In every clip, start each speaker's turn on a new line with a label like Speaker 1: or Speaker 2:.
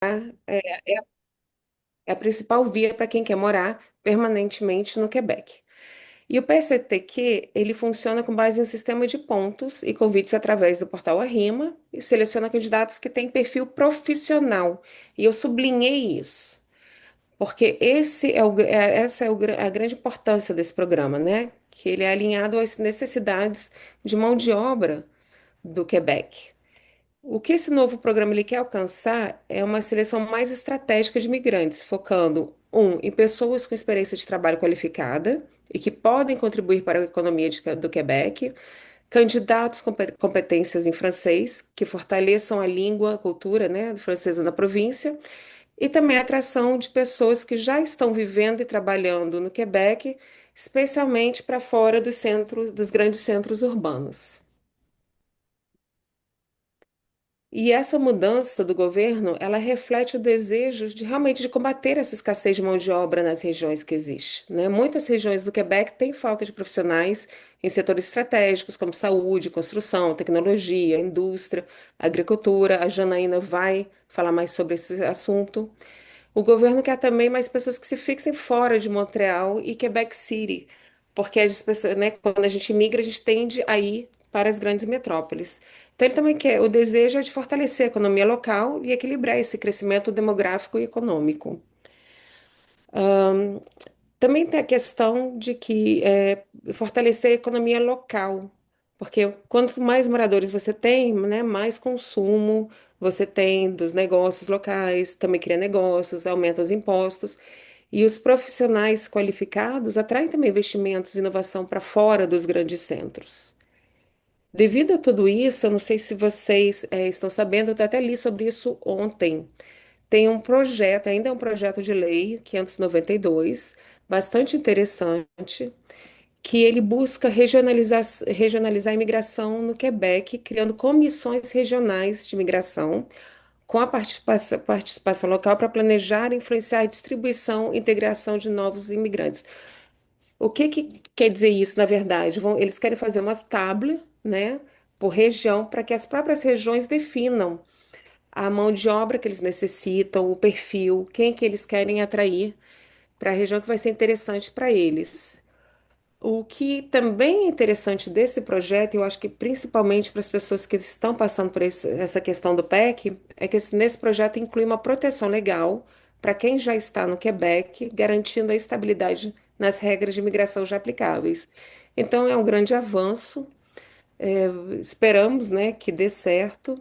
Speaker 1: é, é a principal via para quem quer morar permanentemente no Quebec. E o PSTQ, ele funciona com base em um sistema de pontos e convites através do portal Arrima e seleciona candidatos que têm perfil profissional. E eu sublinhei isso, porque essa é a grande importância desse programa, né? Que ele é alinhado às necessidades de mão de obra do Quebec. O que esse novo programa ele quer alcançar é uma seleção mais estratégica de imigrantes, focando, em pessoas com experiência de trabalho qualificada e que podem contribuir para a economia do Quebec, candidatos com competências em francês, que fortaleçam a língua, a cultura, né, francesa na província, e também a atração de pessoas que já estão vivendo e trabalhando no Quebec, especialmente para fora dos centros, dos grandes centros urbanos. E essa mudança do governo, ela reflete o desejo de realmente de combater essa escassez de mão de obra nas regiões que existe, né? Muitas regiões do Quebec têm falta de profissionais em setores estratégicos como saúde, construção, tecnologia, indústria, agricultura. A Janaína vai falar mais sobre esse assunto. O governo quer também mais pessoas que se fixem fora de Montreal e Quebec City, porque as pessoas, né, quando a gente migra, a gente tende a ir para as grandes metrópoles. Então, ele também quer, o desejo é de fortalecer a economia local e equilibrar esse crescimento demográfico e econômico. Também tem a questão de que fortalecer a economia local, porque quanto mais moradores você tem, né, mais consumo você tem dos negócios locais, também cria negócios, aumenta os impostos, e os profissionais qualificados atraem também investimentos e inovação para fora dos grandes centros. Devido a tudo isso, eu não sei se vocês estão sabendo, eu até li sobre isso ontem. Tem um projeto, ainda é um projeto de lei, 592, bastante interessante, que ele busca regionalizar a imigração no Quebec, criando comissões regionais de imigração, com a participação local para planejar, influenciar a distribuição e integração de novos imigrantes. O que que quer dizer isso, na verdade? Eles querem fazer umas tablets, né, por região, para que as próprias regiões definam a mão de obra que eles necessitam, o perfil, quem que eles querem atrair para a região que vai ser interessante para eles. O que também é interessante desse projeto, eu acho que principalmente para as pessoas que estão passando por essa questão do PEC, é que nesse projeto inclui uma proteção legal para quem já está no Quebec, garantindo a estabilidade nas regras de imigração já aplicáveis. Então, é um grande avanço, é, esperamos, né, que dê certo.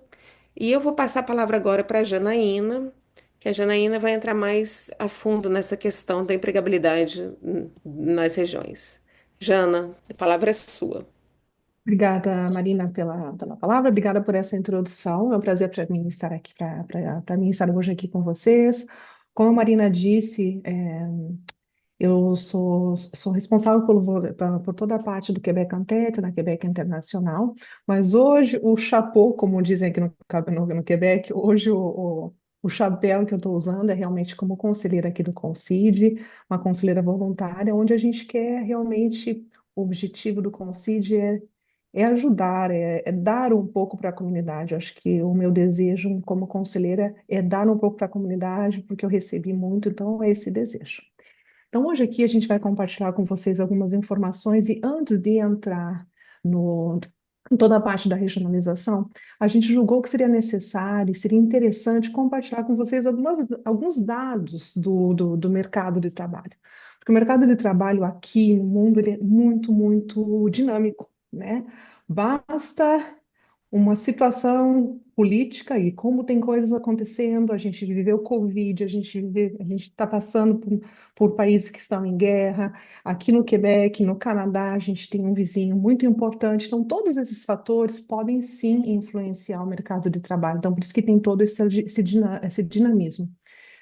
Speaker 1: E eu vou passar a palavra agora para a Janaína, que a Janaína vai entrar mais a fundo nessa questão da empregabilidade nas regiões. Jana, a palavra é sua.
Speaker 2: Obrigada, Marina, pela palavra, obrigada por essa introdução. É um prazer para mim estar aqui, para mim estar hoje aqui com vocês. Como a Marina disse, eu sou responsável por toda a parte do Quebec Entente, da Quebec Internacional, mas hoje o chapeau, como dizem aqui no Quebec, hoje o chapéu que eu estou usando é realmente como conselheira aqui do Concide, uma conselheira voluntária, onde a gente quer realmente, o objetivo do Concide é ajudar, é dar um pouco para a comunidade. Eu acho que o meu desejo como conselheira é dar um pouco para a comunidade, porque eu recebi muito, então é esse desejo. Então, hoje aqui a gente vai compartilhar com vocês algumas informações e antes de entrar no, em toda a parte da regionalização, a gente julgou que seria necessário, seria interessante compartilhar com vocês alguns dados do mercado de trabalho. Porque o mercado de trabalho aqui no mundo ele é muito, muito dinâmico, né? Basta uma situação política e como tem coisas acontecendo. A gente viveu Covid, a gente está passando por países que estão em guerra. Aqui no Quebec, no Canadá, a gente tem um vizinho muito importante. Então, todos esses fatores podem sim influenciar o mercado de trabalho. Então, por isso que tem todo esse dinamismo.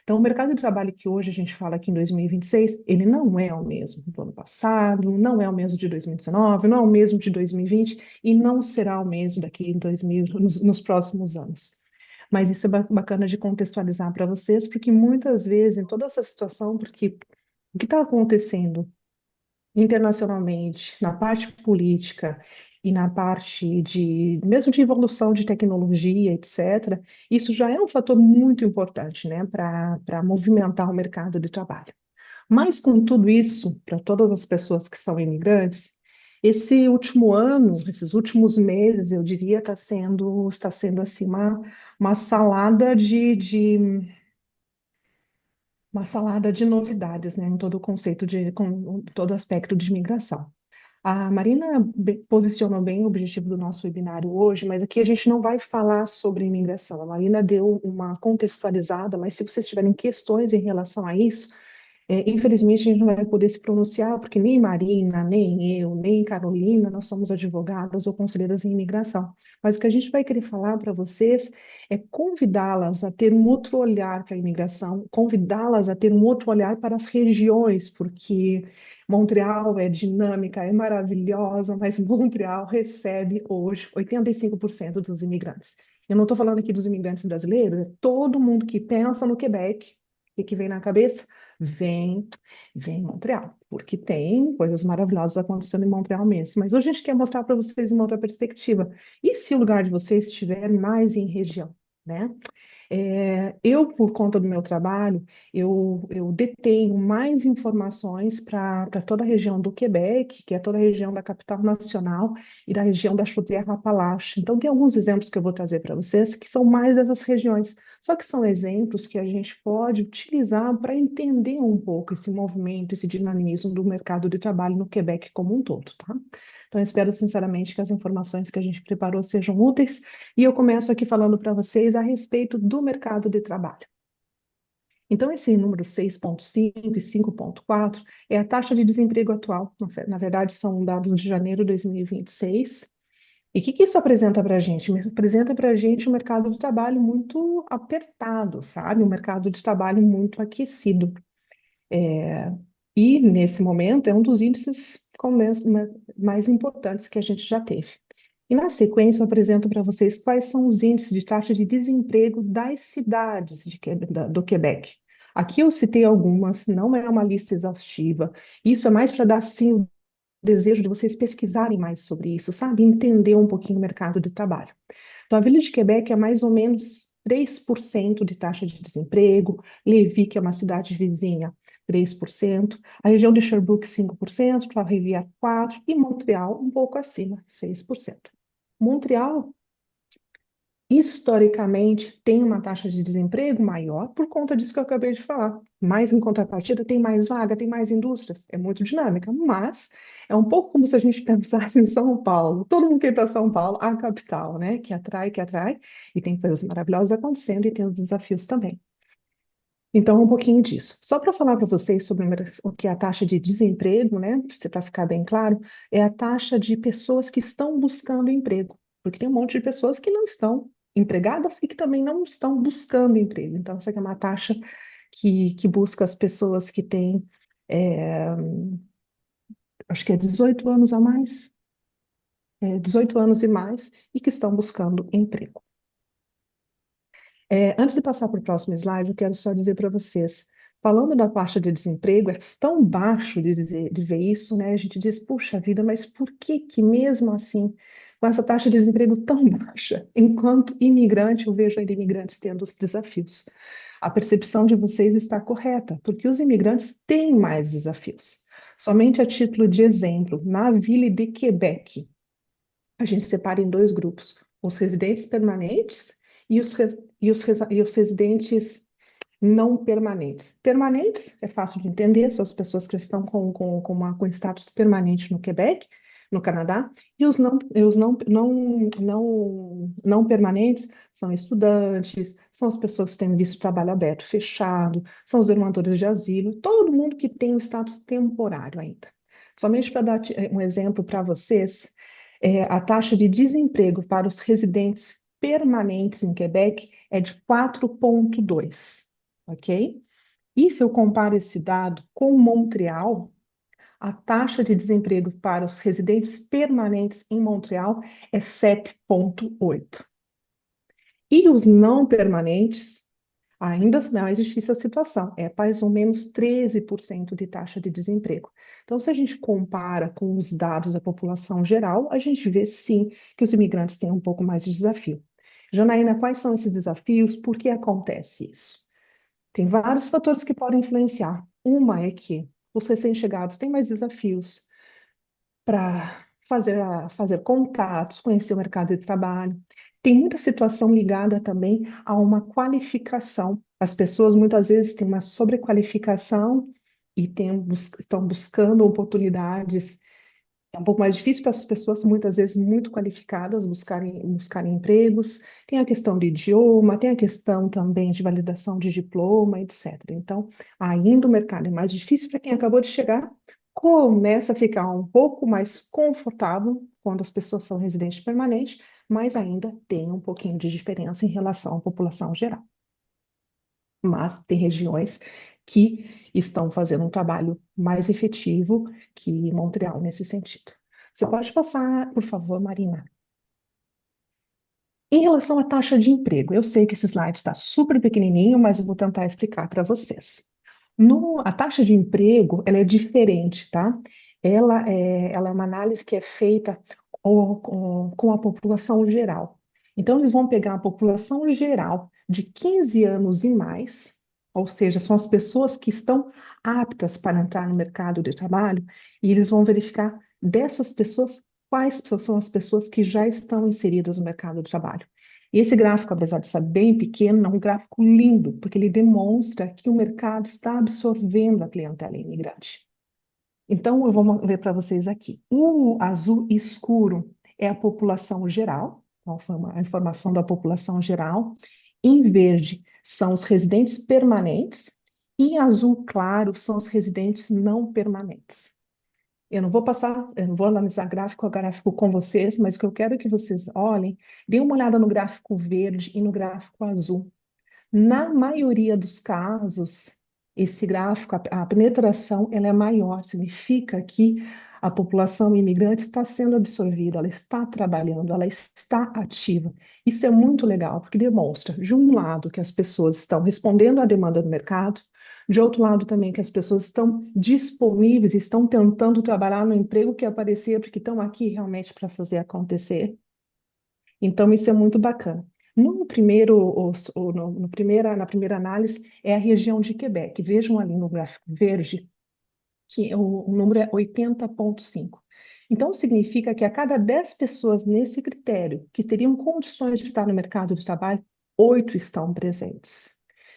Speaker 2: Então, o mercado de trabalho que hoje a gente fala aqui em 2026, ele não é o mesmo do ano passado, não é o mesmo de 2019, não é o mesmo de 2020 e não será o mesmo daqui em 2000, nos próximos anos. Mas isso é bacana de contextualizar para vocês, porque muitas vezes, em toda essa situação, porque o que está acontecendo internacionalmente, na parte política e na parte de, mesmo de evolução de tecnologia, etc., isso já é um fator muito importante, né, para movimentar o mercado de trabalho. Mas com tudo isso, para todas as pessoas que são imigrantes, esse último ano, esses últimos meses, eu diria, está sendo assim uma salada uma salada de novidades, né, em todo o conceito com todo aspecto de imigração. A Marina posicionou bem o objetivo do nosso webinário hoje, mas aqui a gente não vai falar sobre imigração. A Marina deu uma contextualizada, mas se vocês tiverem questões em relação a isso, infelizmente, a gente não vai poder se pronunciar, porque nem Marina, nem eu, nem Carolina, nós somos advogadas ou conselheiras em imigração. Mas o que a gente vai querer falar para vocês é convidá-las a ter um outro olhar para a imigração, convidá-las a ter um outro olhar para as regiões, porque Montreal é dinâmica, é maravilhosa, mas Montreal recebe hoje 85% dos imigrantes. Eu não estou falando aqui dos imigrantes brasileiros, é todo mundo que pensa no Quebec, o que vem na cabeça? Vem, vem em Montreal, porque tem coisas maravilhosas acontecendo em Montreal mesmo. Mas hoje a gente quer mostrar para vocês uma outra perspectiva. E se o lugar de vocês estiver mais em região, né? Eu, por conta do meu trabalho, eu detenho mais informações para toda a região do Quebec, que é toda a região da capital nacional, e da região da Chaudière-Appalaches. Então, tem alguns exemplos que eu vou trazer para vocês que são mais dessas regiões. Só que são exemplos que a gente pode utilizar para entender um pouco esse movimento, esse dinamismo do mercado de trabalho no Quebec como um todo, tá? Então, eu espero sinceramente que as informações que a gente preparou sejam úteis e eu começo aqui falando para vocês a respeito do mercado de trabalho. Então, esse número 6,5 e 5,4 é a taxa de desemprego atual. Na verdade, são dados de janeiro de 2026. E o que isso apresenta para a gente? Apresenta para a gente um mercado de trabalho muito apertado, sabe? Um mercado de trabalho muito aquecido. E, nesse momento, é um dos índices mais importantes que a gente já teve. E na sequência, eu apresento para vocês quais são os índices de taxa de desemprego das cidades do Quebec. Aqui eu citei algumas, não é uma lista exaustiva. Isso é mais para dar, sim, o desejo de vocês pesquisarem mais sobre isso, sabe? Entender um pouquinho o mercado de trabalho. Então, a Vila de Quebec é mais ou menos 3% de taxa de desemprego, Lévis, que é uma cidade vizinha, 3%, a região de Sherbrooke, 5%, Trois-Rivières, 4%, e Montreal, um pouco acima, 6%. Montreal, historicamente, tem uma taxa de desemprego maior por conta disso que eu acabei de falar. Mas, em contrapartida, tem mais vaga, tem mais indústrias. É muito dinâmica, mas é um pouco como se a gente pensasse em São Paulo. Todo mundo quer ir para São Paulo, a capital, né? Que atrai, e tem coisas maravilhosas acontecendo e tem os desafios também. Então, um pouquinho disso. Só para falar para vocês sobre o que é a taxa de desemprego, né? Para ficar bem claro, é a taxa de pessoas que estão buscando emprego, porque tem um monte de pessoas que não estão empregadas e que também não estão buscando emprego. Então, essa aqui é uma taxa que busca as pessoas que têm, é, acho que é 18 anos a mais, 18 anos e mais, e que estão buscando emprego. Antes de passar para o próximo slide, eu quero só dizer para vocês, falando da taxa de desemprego, é tão baixo de ver isso, né? A gente diz, puxa vida, mas por que que mesmo assim, com essa taxa de desemprego tão baixa, enquanto imigrante, eu vejo ainda imigrantes tendo os desafios? A percepção de vocês está correta, porque os imigrantes têm mais desafios. Somente a título de exemplo, na Ville de Quebec, a gente separa em dois grupos: os residentes permanentes e os residentes não permanentes. Permanentes é fácil de entender, são as pessoas que estão com status permanente no Quebec, no Canadá, e não permanentes são estudantes, são as pessoas que têm visto de trabalho aberto, fechado, são os demandadores de asilo, todo mundo que tem um status temporário ainda. Somente para dar um exemplo para vocês, a taxa de desemprego para os residentes permanentes em Quebec é de 4,2, ok? E se eu comparo esse dado com Montreal, a taxa de desemprego para os residentes permanentes em Montreal é 7,8. E os não permanentes, Ainda mais difícil a situação, é mais ou menos 13% de taxa de desemprego. Então, se a gente compara com os dados da população geral, a gente vê sim que os imigrantes têm um pouco mais de desafio. Janaína, quais são esses desafios? Por que acontece isso? Tem vários fatores que podem influenciar. Uma é que os recém-chegados têm mais desafios para fazer contatos, conhecer o mercado de trabalho. Tem muita situação ligada também a uma qualificação. As pessoas muitas vezes têm uma sobrequalificação e estão buscando oportunidades. É um pouco mais difícil para as pessoas, muitas vezes muito qualificadas, buscarem empregos. Tem a questão de idioma, tem a questão também de validação de diploma, etc. Então, ainda o mercado é mais difícil para quem acabou de chegar, começa a ficar um pouco mais confortável quando as pessoas são residentes permanentes, mas ainda tem um pouquinho de diferença em relação à população geral. Mas tem regiões que estão fazendo um trabalho mais efetivo que Montreal nesse sentido. Você pode passar, por favor, Marina? Em relação à taxa de emprego, eu sei que esse slide está super pequenininho, mas eu vou tentar explicar para vocês. A taxa de emprego, ela é diferente, tá? Ela é uma análise que é feita com a população geral. Então, eles vão pegar a população geral de 15 anos e mais, ou seja, são as pessoas que estão aptas para entrar no mercado de trabalho, e eles vão verificar dessas pessoas quais são as pessoas que já estão inseridas no mercado de trabalho. E esse gráfico, apesar de ser bem pequeno, é um gráfico lindo, porque ele demonstra que o mercado está absorvendo a clientela imigrante. Então, eu vou ver para vocês aqui. O azul escuro é a população geral, então, foi a informação da população geral. Em verde são os residentes permanentes, e em azul claro são os residentes não permanentes. Eu não vou analisar gráfico a gráfico com vocês, mas o que eu quero é que vocês olhem, deem uma olhada no gráfico verde e no gráfico azul. Na maioria dos casos, esse gráfico, a penetração, ela é maior, significa que a população imigrante está sendo absorvida, ela está trabalhando, ela está ativa. Isso é muito legal, porque demonstra, de um lado, que as pessoas estão respondendo à demanda do mercado, de outro lado também que as pessoas estão disponíveis, estão tentando trabalhar no emprego que aparecer, porque estão aqui realmente para fazer acontecer. Então, isso é muito bacana. No primeiro, o- no primeira, Na primeira análise, é a região de Quebec. Vejam ali no gráfico verde que o número é 80,5. Então, significa que a cada 10 pessoas nesse critério que teriam condições de estar no mercado de trabalho, 8 estão presentes.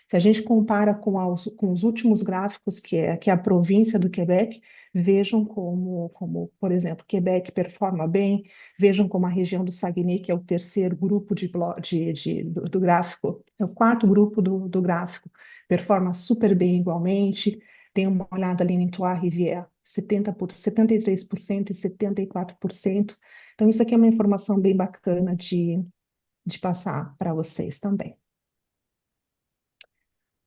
Speaker 2: Se a gente compara com os últimos gráficos, que é a província do Quebec, vejam por exemplo, Quebec performa bem, vejam como a região do Saguenay, que é o terceiro grupo do gráfico, é o quarto grupo do gráfico, performa super bem igualmente. Tem uma olhada ali em Trois-Rivières, 73% e 74%. Então, isso aqui é uma informação bem bacana de passar para vocês também.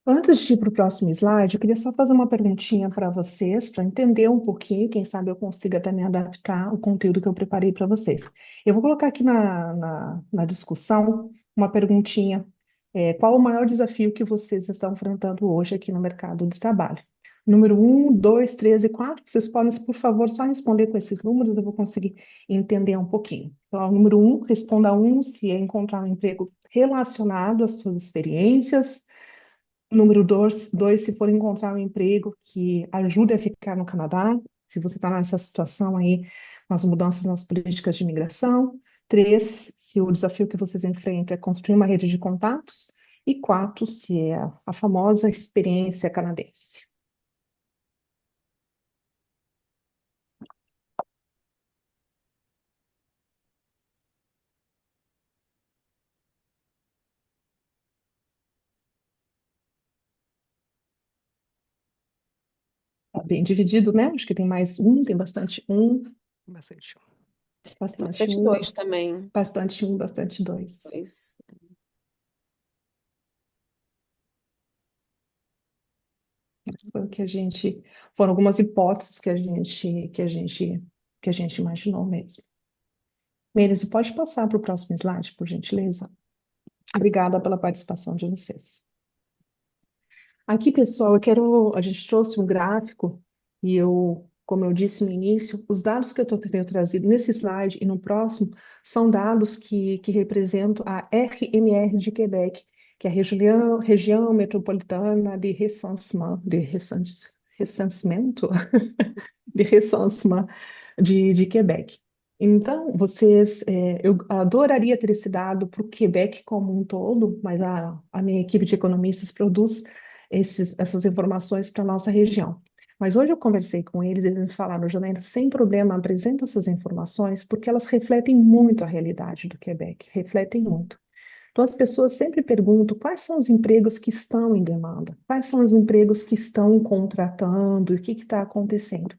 Speaker 2: Antes de ir para o próximo slide, eu queria só fazer uma perguntinha para vocês, para entender um pouquinho, quem sabe eu consiga também adaptar o conteúdo que eu preparei para vocês. Eu vou colocar aqui na discussão uma perguntinha. Qual o maior desafio que vocês estão enfrentando hoje aqui no mercado de trabalho? Número 1, 2, 3 e 4. Vocês podem, por favor, só responder com esses números, eu vou conseguir entender um pouquinho. Então, número 1, responda 1 se é encontrar um emprego relacionado às suas experiências. Número dois, se for encontrar um emprego que ajude a ficar no Canadá, se você está nessa situação aí, com as mudanças nas políticas de imigração. 3, se o desafio que vocês enfrentam é construir uma rede de contatos. E 4, se é a famosa experiência canadense. Está bem dividido, né? Acho que tem mais um, tem bastante um,
Speaker 1: Tem
Speaker 2: bastante
Speaker 1: bastante
Speaker 2: um,
Speaker 1: dois também.
Speaker 2: bastante um, bastante dois.
Speaker 1: Dois.
Speaker 2: Foi o que a gente, foram algumas hipóteses que a gente imaginou mesmo. Meires, pode passar para o próximo slide, por gentileza? Obrigada pela participação de vocês. Aqui, pessoal, a gente trouxe um gráfico e como eu disse no início, os dados que eu tenho trazido nesse slide e no próximo são dados que representam a RMR de Quebec, que é a região metropolitana de recenstamento, de recensement de Quebec. Então, eu adoraria ter esse dado para o Quebec como um todo, mas a minha equipe de economistas produz essas informações para a nossa região. Mas hoje eu conversei com eles, eles me falaram, Janaína, sem problema, apresenta essas informações, porque elas refletem muito a realidade do Quebec, refletem muito. Então, as pessoas sempre perguntam quais são os empregos que estão em demanda, quais são os empregos que estão contratando, o que está acontecendo.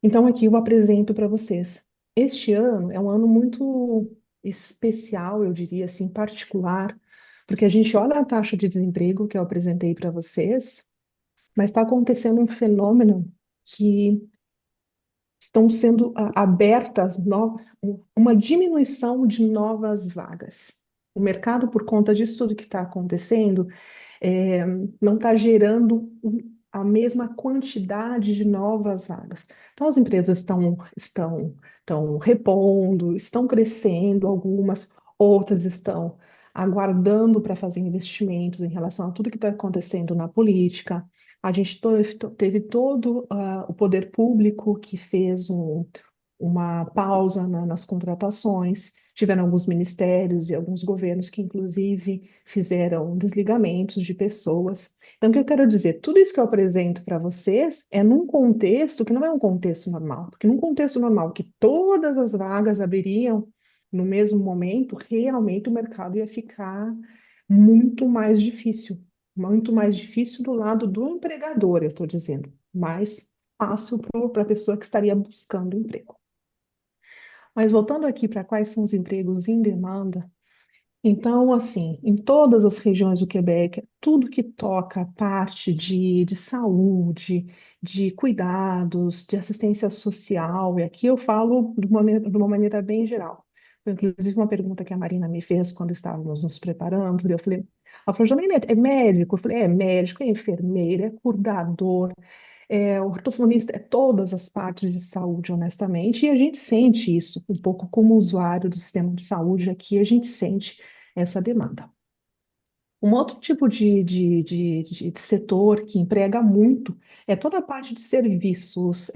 Speaker 2: Então, aqui eu apresento para vocês. Este ano é um ano muito especial, eu diria assim, particular, porque a gente olha a taxa de desemprego que eu apresentei para vocês, mas está acontecendo um fenômeno que estão sendo abertas uma diminuição de novas vagas. O mercado, por conta disso tudo que está acontecendo, é, não está gerando a mesma quantidade de novas vagas. Então, as empresas estão repondo, estão crescendo, algumas, outras estão aguardando para fazer investimentos em relação a tudo que está acontecendo na política. A gente teve todo o poder público que fez uma pausa nas contratações. Tiveram alguns ministérios e alguns governos que, inclusive, fizeram desligamentos de pessoas. Então, o que eu quero dizer? Tudo isso que eu apresento para vocês é num contexto que não é um contexto normal, porque num contexto normal que todas as vagas abririam no mesmo momento, realmente o mercado ia ficar muito mais difícil do lado do empregador, eu estou dizendo, mais fácil para a pessoa que estaria buscando emprego. Mas voltando aqui para quais são os empregos em demanda, então, assim, em todas as regiões do Quebec, tudo que toca a parte de saúde, de cuidados, de assistência social, e aqui eu falo de uma maneira bem geral. Foi inclusive uma pergunta que a Marina me fez quando estávamos nos preparando, e eu falei, ela falou, Janaína, é médico? Eu falei, é médico, é enfermeira, é cuidador, ortofonista, é todas as partes de saúde, honestamente, e a gente sente isso um pouco como usuário do sistema de saúde aqui, a gente sente essa demanda. Um outro tipo de setor que emprega muito é toda a parte de serviços,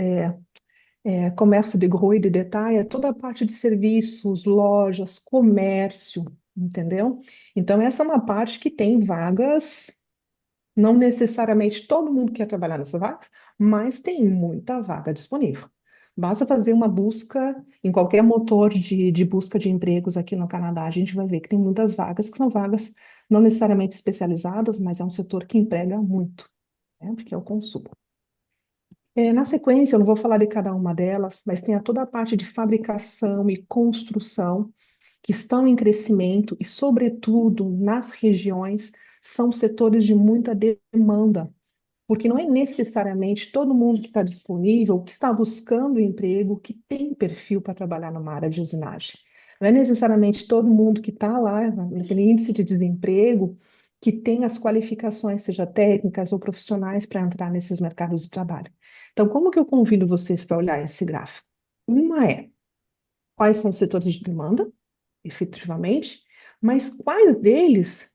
Speaker 2: comércio de gros e de detalhe, é toda a parte de serviços, lojas, comércio, entendeu? Então, essa é uma parte que tem vagas. Não necessariamente todo mundo quer trabalhar nessa vaga, mas tem muita vaga disponível. Basta fazer uma busca em qualquer motor de busca de empregos aqui no Canadá, a gente vai ver que tem muitas vagas que são vagas não necessariamente especializadas, mas é um setor que emprega muito, né, porque é o consumo. Na sequência, eu não vou falar de cada uma delas, mas tem toda a parte de fabricação e construção que estão em crescimento e, sobretudo, nas regiões, são setores de muita demanda, porque não é necessariamente todo mundo que está disponível, que está buscando emprego, que tem perfil para trabalhar numa área de usinagem. Não é necessariamente todo mundo que está lá naquele índice de desemprego que tem as qualificações, seja técnicas ou profissionais, para entrar nesses mercados de trabalho. Então, como que eu convido vocês para olhar esse gráfico? Uma é quais são os setores de demanda, efetivamente, mas quais deles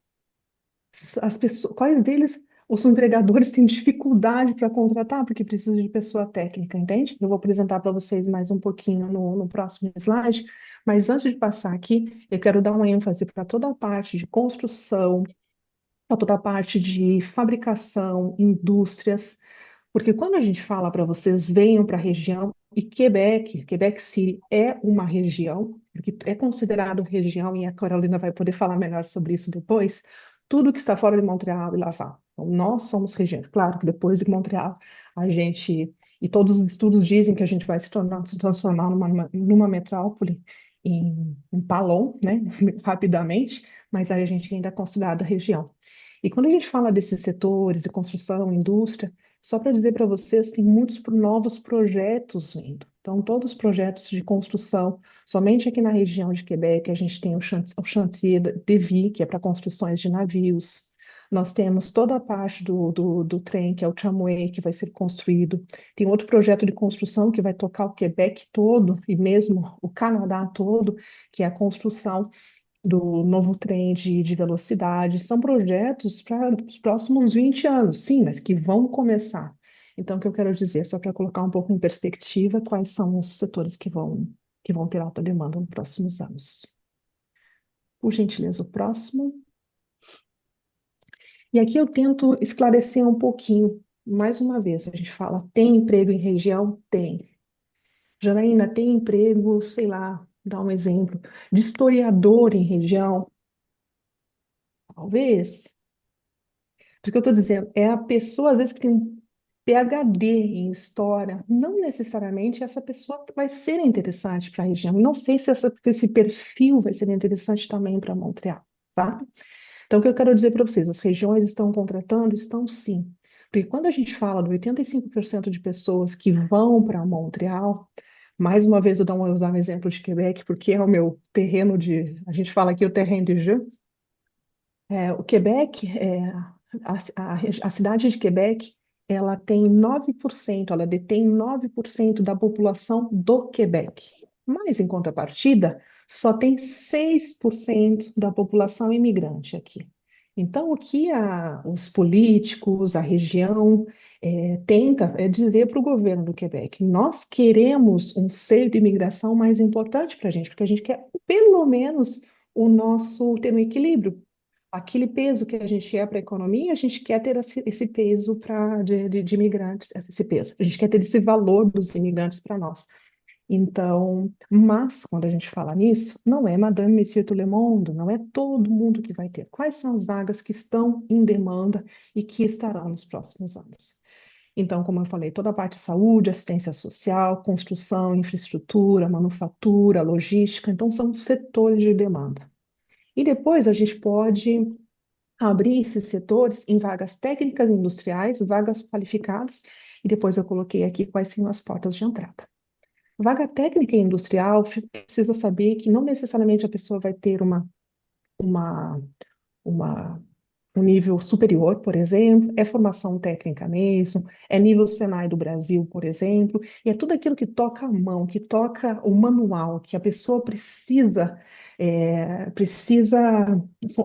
Speaker 2: os empregadores têm dificuldade para contratar porque precisa de pessoa técnica, entende? Eu vou apresentar para vocês mais um pouquinho no próximo slide, mas antes de passar aqui, eu quero dar um ênfase para toda a parte de construção, para toda a parte de fabricação, indústrias, porque quando a gente fala para vocês, venham para a região, e Quebec City é uma região, porque é considerado região, e a Carolina vai poder falar melhor sobre isso depois, tudo que está fora de Montreal e Laval. Então, nós somos regiões. Claro que depois de Montreal, a gente, e todos os estudos dizem que a gente vai se transformar numa metrópole em Palom, né, rapidamente, mas aí a gente ainda é considerada região. E quando a gente fala desses setores de construção, indústria, só para dizer para vocês, tem muitos novos projetos vindo. Então, todos os projetos de construção, somente aqui na região de Quebec, a gente tem o Chantier de Vie, que é para construções de navios. Nós temos toda a parte do trem, que é o tramway, que vai ser construído. Tem outro projeto de construção que vai tocar o Quebec todo e mesmo o Canadá todo, que é a construção do novo trem de velocidade. São projetos para os próximos 20 anos, sim, mas que vão começar. Então, o que eu quero dizer, só para colocar um pouco em perspectiva, quais são os setores que vão ter alta demanda nos próximos anos. Por gentileza, o próximo. E aqui eu tento esclarecer um pouquinho. Mais uma vez, a gente fala, tem emprego em região? Tem. Janaína, tem emprego, sei lá, dá um exemplo, de historiador em região? Talvez. Porque eu estou dizendo, é a pessoa, às vezes, que tem um PhD em história, não necessariamente essa pessoa vai ser interessante para a região. Não sei se esse perfil vai ser interessante também para Montreal, tá? Então, o que eu quero dizer para vocês, as regiões estão contratando? Estão sim. Porque quando a gente fala de 85% de pessoas que vão para Montreal, mais uma vez eu vou usar um exemplo de Quebec, porque é o meu terreno de, a gente fala aqui o terreno de jeu. O Quebec, a cidade de Quebec, ela tem 9%, ela detém 9% da população do Quebec. Mas, em contrapartida, só tem 6% da população imigrante aqui. Então, o que os políticos, a região, tenta é dizer para o governo do Quebec, nós queremos um seio de imigração mais importante para a gente, porque a gente quer, pelo menos, o nosso ter um equilíbrio. Aquele peso que a gente é para a economia, a gente quer ter esse peso de imigrantes, esse peso. A gente quer ter esse valor dos imigrantes para nós. Então, mas quando a gente fala nisso, não é Madame Monsieur tout le monde, não é todo mundo que vai ter. Quais são as vagas que estão em demanda e que estarão nos próximos anos? Então, como eu falei, toda a parte de saúde, assistência social, construção, infraestrutura, manufatura, logística, então são setores de demanda. E depois a gente pode abrir esses setores em vagas técnicas industriais, vagas qualificadas, e depois eu coloquei aqui quais são as portas de entrada. Vaga técnica e industrial, precisa saber que não necessariamente a pessoa vai ter uma, uma um nível superior, por exemplo, é formação técnica mesmo, é nível Senai do Brasil, por exemplo, e é tudo aquilo que toca a mão, que toca o manual, que a pessoa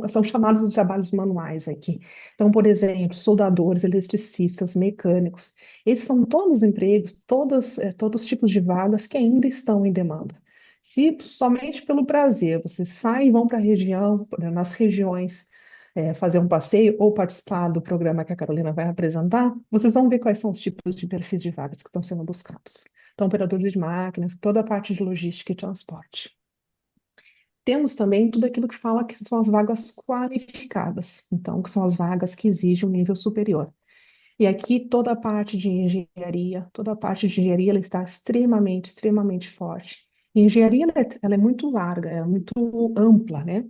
Speaker 2: são chamados de trabalhos manuais aqui. Então, por exemplo, soldadores, eletricistas, mecânicos, esses são todos empregos, todos os tipos de vagas que ainda estão em demanda. Se somente pelo prazer vocês saem e vão para a região, nas regiões, fazer um passeio ou participar do programa que a Carolina vai apresentar, vocês vão ver quais são os tipos de perfis de vagas que estão sendo buscados. Então, operadores de máquinas, toda a parte de logística e transporte. Temos também tudo aquilo que fala que são as vagas qualificadas, então, que são as vagas que exigem um nível superior. E aqui toda a parte de engenharia, toda a parte de engenharia ela está extremamente forte. Engenharia ela é muito larga, é muito ampla, né?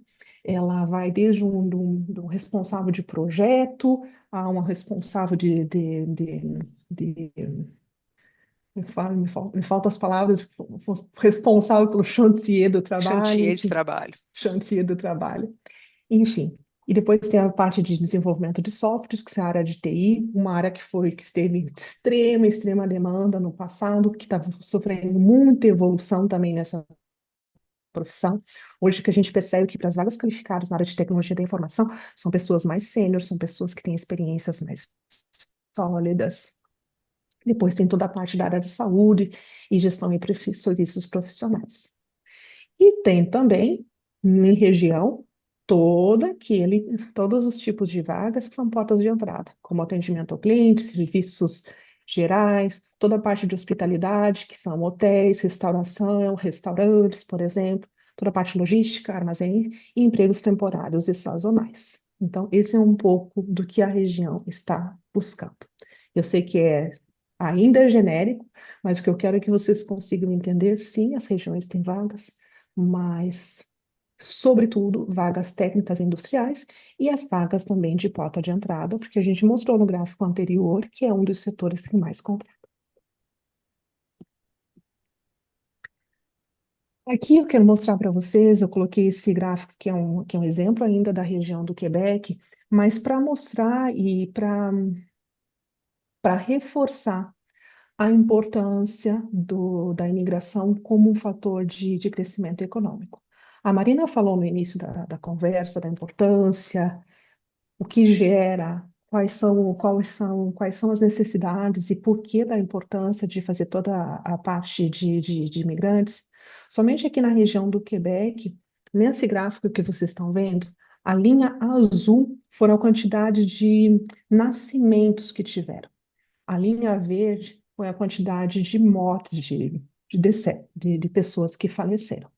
Speaker 2: Ela vai desde do responsável de projeto a uma responsável me faltam as palavras, responsável pelo chantier do trabalho,
Speaker 1: Chantier de
Speaker 2: enfim,
Speaker 1: trabalho.
Speaker 2: chantier do trabalho. Enfim, e depois tem a parte de desenvolvimento de softwares, que é a área de TI, uma área que esteve extrema demanda no passado, que está sofrendo muita evolução também nessa profissão. Hoje que a gente percebe que para as vagas qualificadas na área de tecnologia da informação, são pessoas mais sêniores, são pessoas que têm experiências mais sólidas. Depois tem toda a parte da área de saúde e gestão e serviços profissionais. E tem também, em região, todos os tipos de vagas que são portas de entrada, como atendimento ao cliente, serviços gerais, toda a parte de hospitalidade, que são hotéis, restauração, restaurantes, por exemplo, toda a parte logística, armazém e empregos temporários e sazonais. Então, esse é um pouco do que a região está buscando. Eu sei que ainda é genérico, mas o que eu quero é que vocês consigam entender, sim, as regiões têm vagas, mas, sobretudo, vagas técnicas industriais e as vagas também de porta de entrada, porque a gente mostrou no gráfico anterior que é um dos setores que mais contrata. Aqui eu quero mostrar para vocês, eu coloquei esse gráfico que é um exemplo ainda da região do Quebec, mas para mostrar e para reforçar a importância da imigração como um fator de crescimento econômico. A Marina falou no início da conversa da importância, o que gera, quais são as necessidades e por que da importância de fazer toda a parte de imigrantes. Somente aqui na região do Quebec, nesse gráfico que vocês estão vendo, a linha azul foram a quantidade de nascimentos que tiveram. A linha verde foi a quantidade de mortes, de pessoas que faleceram.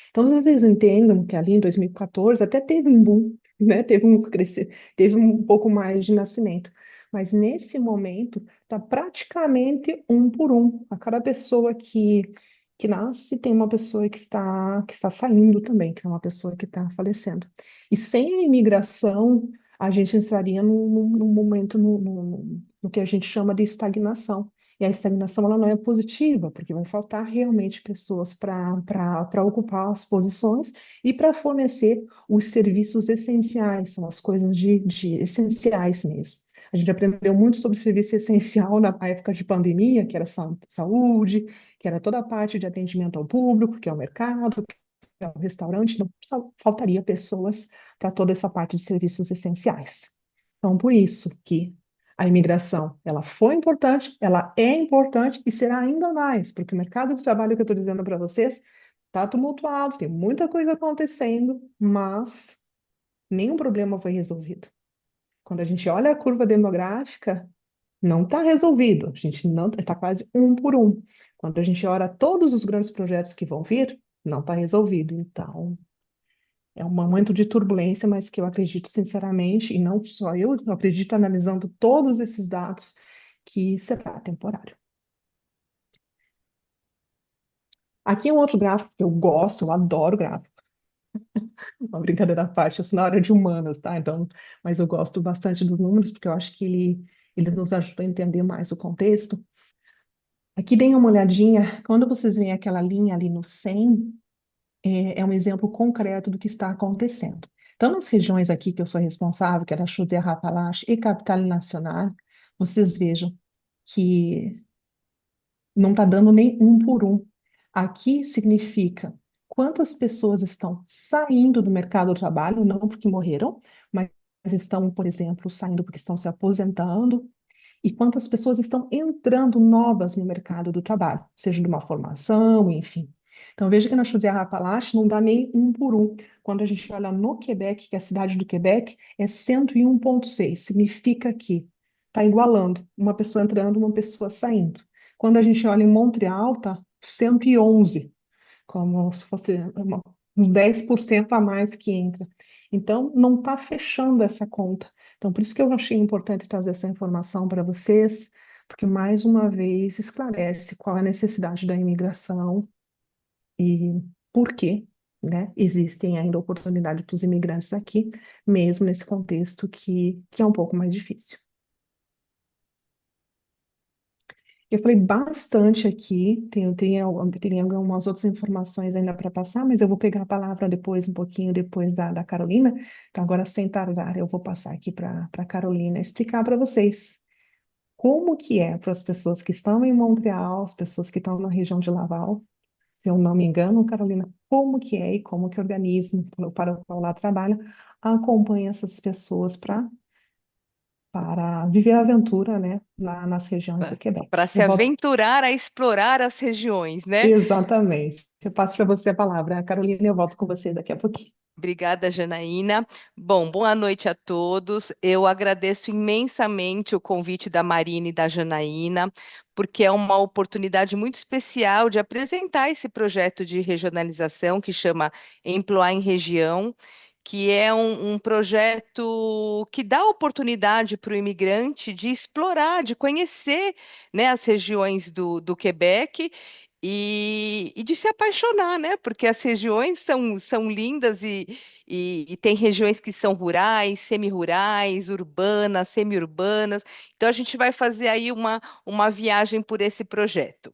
Speaker 2: Então, vocês entendam que ali em 2014 até teve um boom, né? Teve um pouco mais de nascimento. Mas nesse momento está praticamente um por um. A cada pessoa que nasce, tem uma pessoa que está saindo também, que é uma pessoa que está falecendo. E sem a imigração, a gente entraria num momento, no que a gente chama de estagnação. E a estagnação ela não é positiva, porque vai faltar realmente pessoas para ocupar as posições e para fornecer os serviços essenciais, são as coisas de essenciais mesmo. A gente aprendeu muito sobre serviço essencial na época de pandemia, que era saúde, que era toda a parte de atendimento ao público, que é o mercado, que é o restaurante, não faltaria pessoas para toda essa parte de serviços essenciais. Então, por isso que a imigração, ela foi importante, ela é importante e será ainda mais, porque o mercado de trabalho que eu estou dizendo para vocês está tumultuado, tem muita coisa acontecendo, mas nenhum problema foi resolvido. Quando a gente olha a curva demográfica, não está resolvido, a gente não está quase um por um. Quando a gente olha todos os grandes projetos que vão vir, não está resolvido. Então, é um momento de turbulência, mas que eu acredito sinceramente, e não só eu acredito analisando todos esses dados, que será temporário. Aqui é um outro gráfico que eu gosto, eu adoro gráfico. Uma brincadeira à parte, eu sou na área de humanas, tá? Então, mas eu gosto bastante dos números, porque eu acho que ele nos ajuda a entender mais o contexto. Aqui deem uma olhadinha, quando vocês veem aquela linha ali no 100, é um exemplo concreto do que está acontecendo. Então, nas regiões aqui que eu sou responsável, que era Chaudière-Appalaches e Capitale Nacional, vocês vejam que não está dando nem um por um. Aqui significa quantas pessoas estão saindo do mercado do trabalho, não porque morreram, mas estão, por exemplo, saindo porque estão se aposentando, e quantas pessoas estão entrando novas no mercado do trabalho, seja de uma formação, enfim. Então, veja que na Chaudière-Appalaches não dá nem um por um. Quando a gente olha no Quebec, que é a cidade do Quebec, é 101,6. Significa que está igualando, uma pessoa entrando, uma pessoa saindo. Quando a gente olha em Montreal, está 111, como se fosse uns 10% a mais que entra. Então, não está fechando essa conta. Então, por isso que eu achei importante trazer essa informação para vocês, porque mais uma vez esclarece qual é a necessidade da imigração e por que, né, existem ainda oportunidades para os imigrantes aqui, mesmo nesse contexto que é um pouco mais difícil. Eu falei bastante aqui, tem algumas outras informações ainda para passar, mas eu vou pegar a palavra depois, um pouquinho depois da Carolina. Então, agora, sem tardar, eu vou passar aqui para a Carolina explicar para vocês como que é para as pessoas que estão em Montreal, as pessoas que estão na região de Laval, se eu não me engano, Carolina, como que é e como que o organismo para o qual lá trabalha acompanha essas pessoas para viver a aventura, né, nas regiões do Quebec.
Speaker 3: Para se
Speaker 2: Eu volto.
Speaker 3: aventurar a explorar as regiões, né?
Speaker 2: Exatamente. Eu passo para você a palavra, Carolina, e eu volto com você daqui a pouquinho.
Speaker 3: Obrigada, Janaína. Bom, boa noite a todos. Eu agradeço imensamente o convite da Marina e da Janaína, porque é uma oportunidade muito especial de apresentar esse projeto de regionalização que chama Emploar em Região, que é um projeto que dá oportunidade para o imigrante de explorar, de conhecer, né, as regiões do Quebec e de se apaixonar, né? Porque as regiões são lindas e tem regiões que são rurais, semi-rurais, urbanas, semi-urbanas. Então a gente vai fazer aí uma viagem por esse projeto.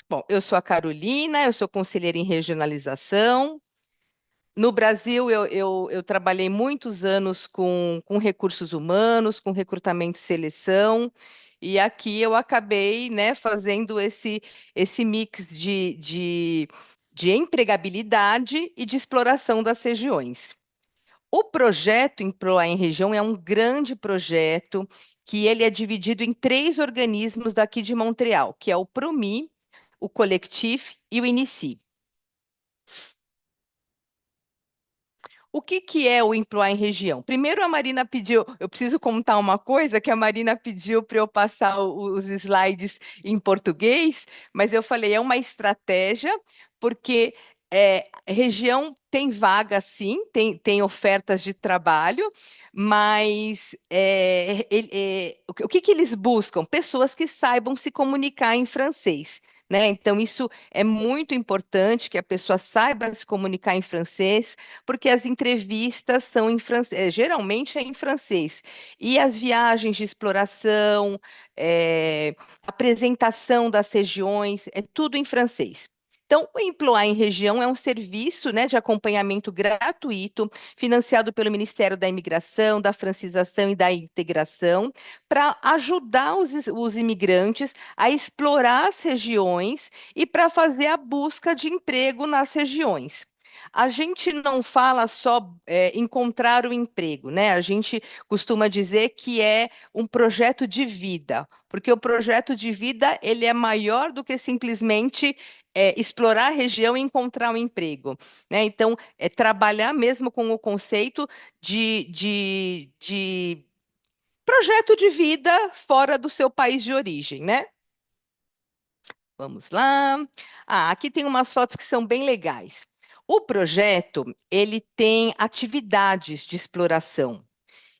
Speaker 3: Bom, eu sou a Carolina, eu sou conselheira em regionalização. No Brasil, eu trabalhei muitos anos com recursos humanos, com recrutamento e seleção, e aqui eu acabei, né, fazendo esse mix de empregabilidade e de exploração das regiões. O projeto Emploar em Região é um grande projeto que ele é dividido em três organismos daqui de Montreal, que é o PROMI, o Collectif e o Inici. O que que é o Emploar em Região? Primeiro, a Marina pediu, eu preciso contar uma coisa que a Marina pediu para eu passar os slides em português, mas eu falei, é uma estratégia, porque região tem vaga, sim, tem ofertas de trabalho, mas o que que eles buscam? Pessoas que saibam se comunicar em francês. Né? Então, isso é muito importante que a pessoa saiba se comunicar em francês, porque as entrevistas são em francês, geralmente é em francês. E as viagens de exploração, apresentação das regiões, é tudo em francês. Então, o Emploar em Região é um serviço, né, de acompanhamento gratuito, financiado pelo Ministério da Imigração, da Francização e da Integração, para ajudar os imigrantes a explorar as regiões e para fazer a busca de emprego nas regiões. A gente não fala só encontrar o emprego, né? A gente costuma dizer que é um projeto de vida, porque o projeto de vida ele é maior do que simplesmente explorar a região e encontrar um emprego, né? Então, é trabalhar mesmo com o conceito de projeto de vida fora do seu país de origem, né? Vamos lá. Ah, aqui tem umas fotos que são bem legais. O projeto, ele tem atividades de exploração.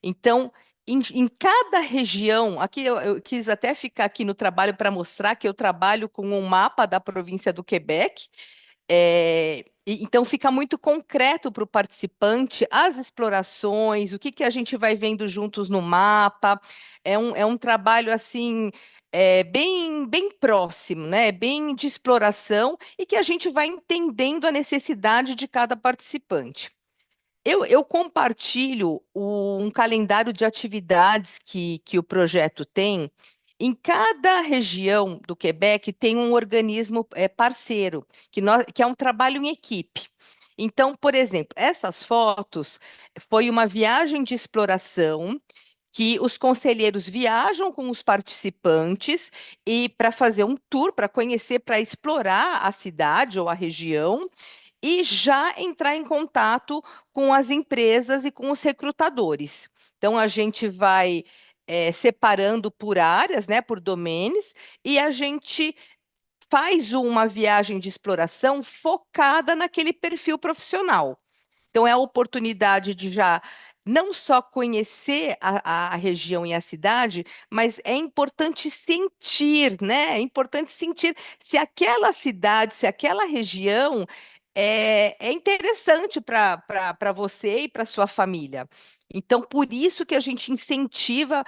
Speaker 3: Então, em cada região, aqui eu quis até ficar aqui no trabalho para mostrar que eu trabalho com um mapa da província do Quebec. Então fica muito concreto para o participante as explorações, o que que a gente vai vendo juntos no mapa. É um trabalho assim bem próximo, né? Bem de exploração e que a gente vai entendendo a necessidade de cada participante. Eu compartilho um calendário de atividades que o projeto tem. Em cada região do Quebec tem um organismo parceiro, que é um trabalho em equipe. Então, por exemplo, essas fotos foi uma viagem de exploração que os conselheiros viajam com os participantes e para fazer um tour, para conhecer, para explorar a cidade ou a região e já entrar em contato com as empresas e com os recrutadores. Então, a gente vai separando por áreas, né, por domínios, e a gente faz uma viagem de exploração focada naquele perfil profissional. Então, é a oportunidade de já não só conhecer a região e a cidade, mas é importante sentir, né? É importante sentir se aquela cidade, se aquela região é interessante para você e para sua família. Então, por isso que a gente incentiva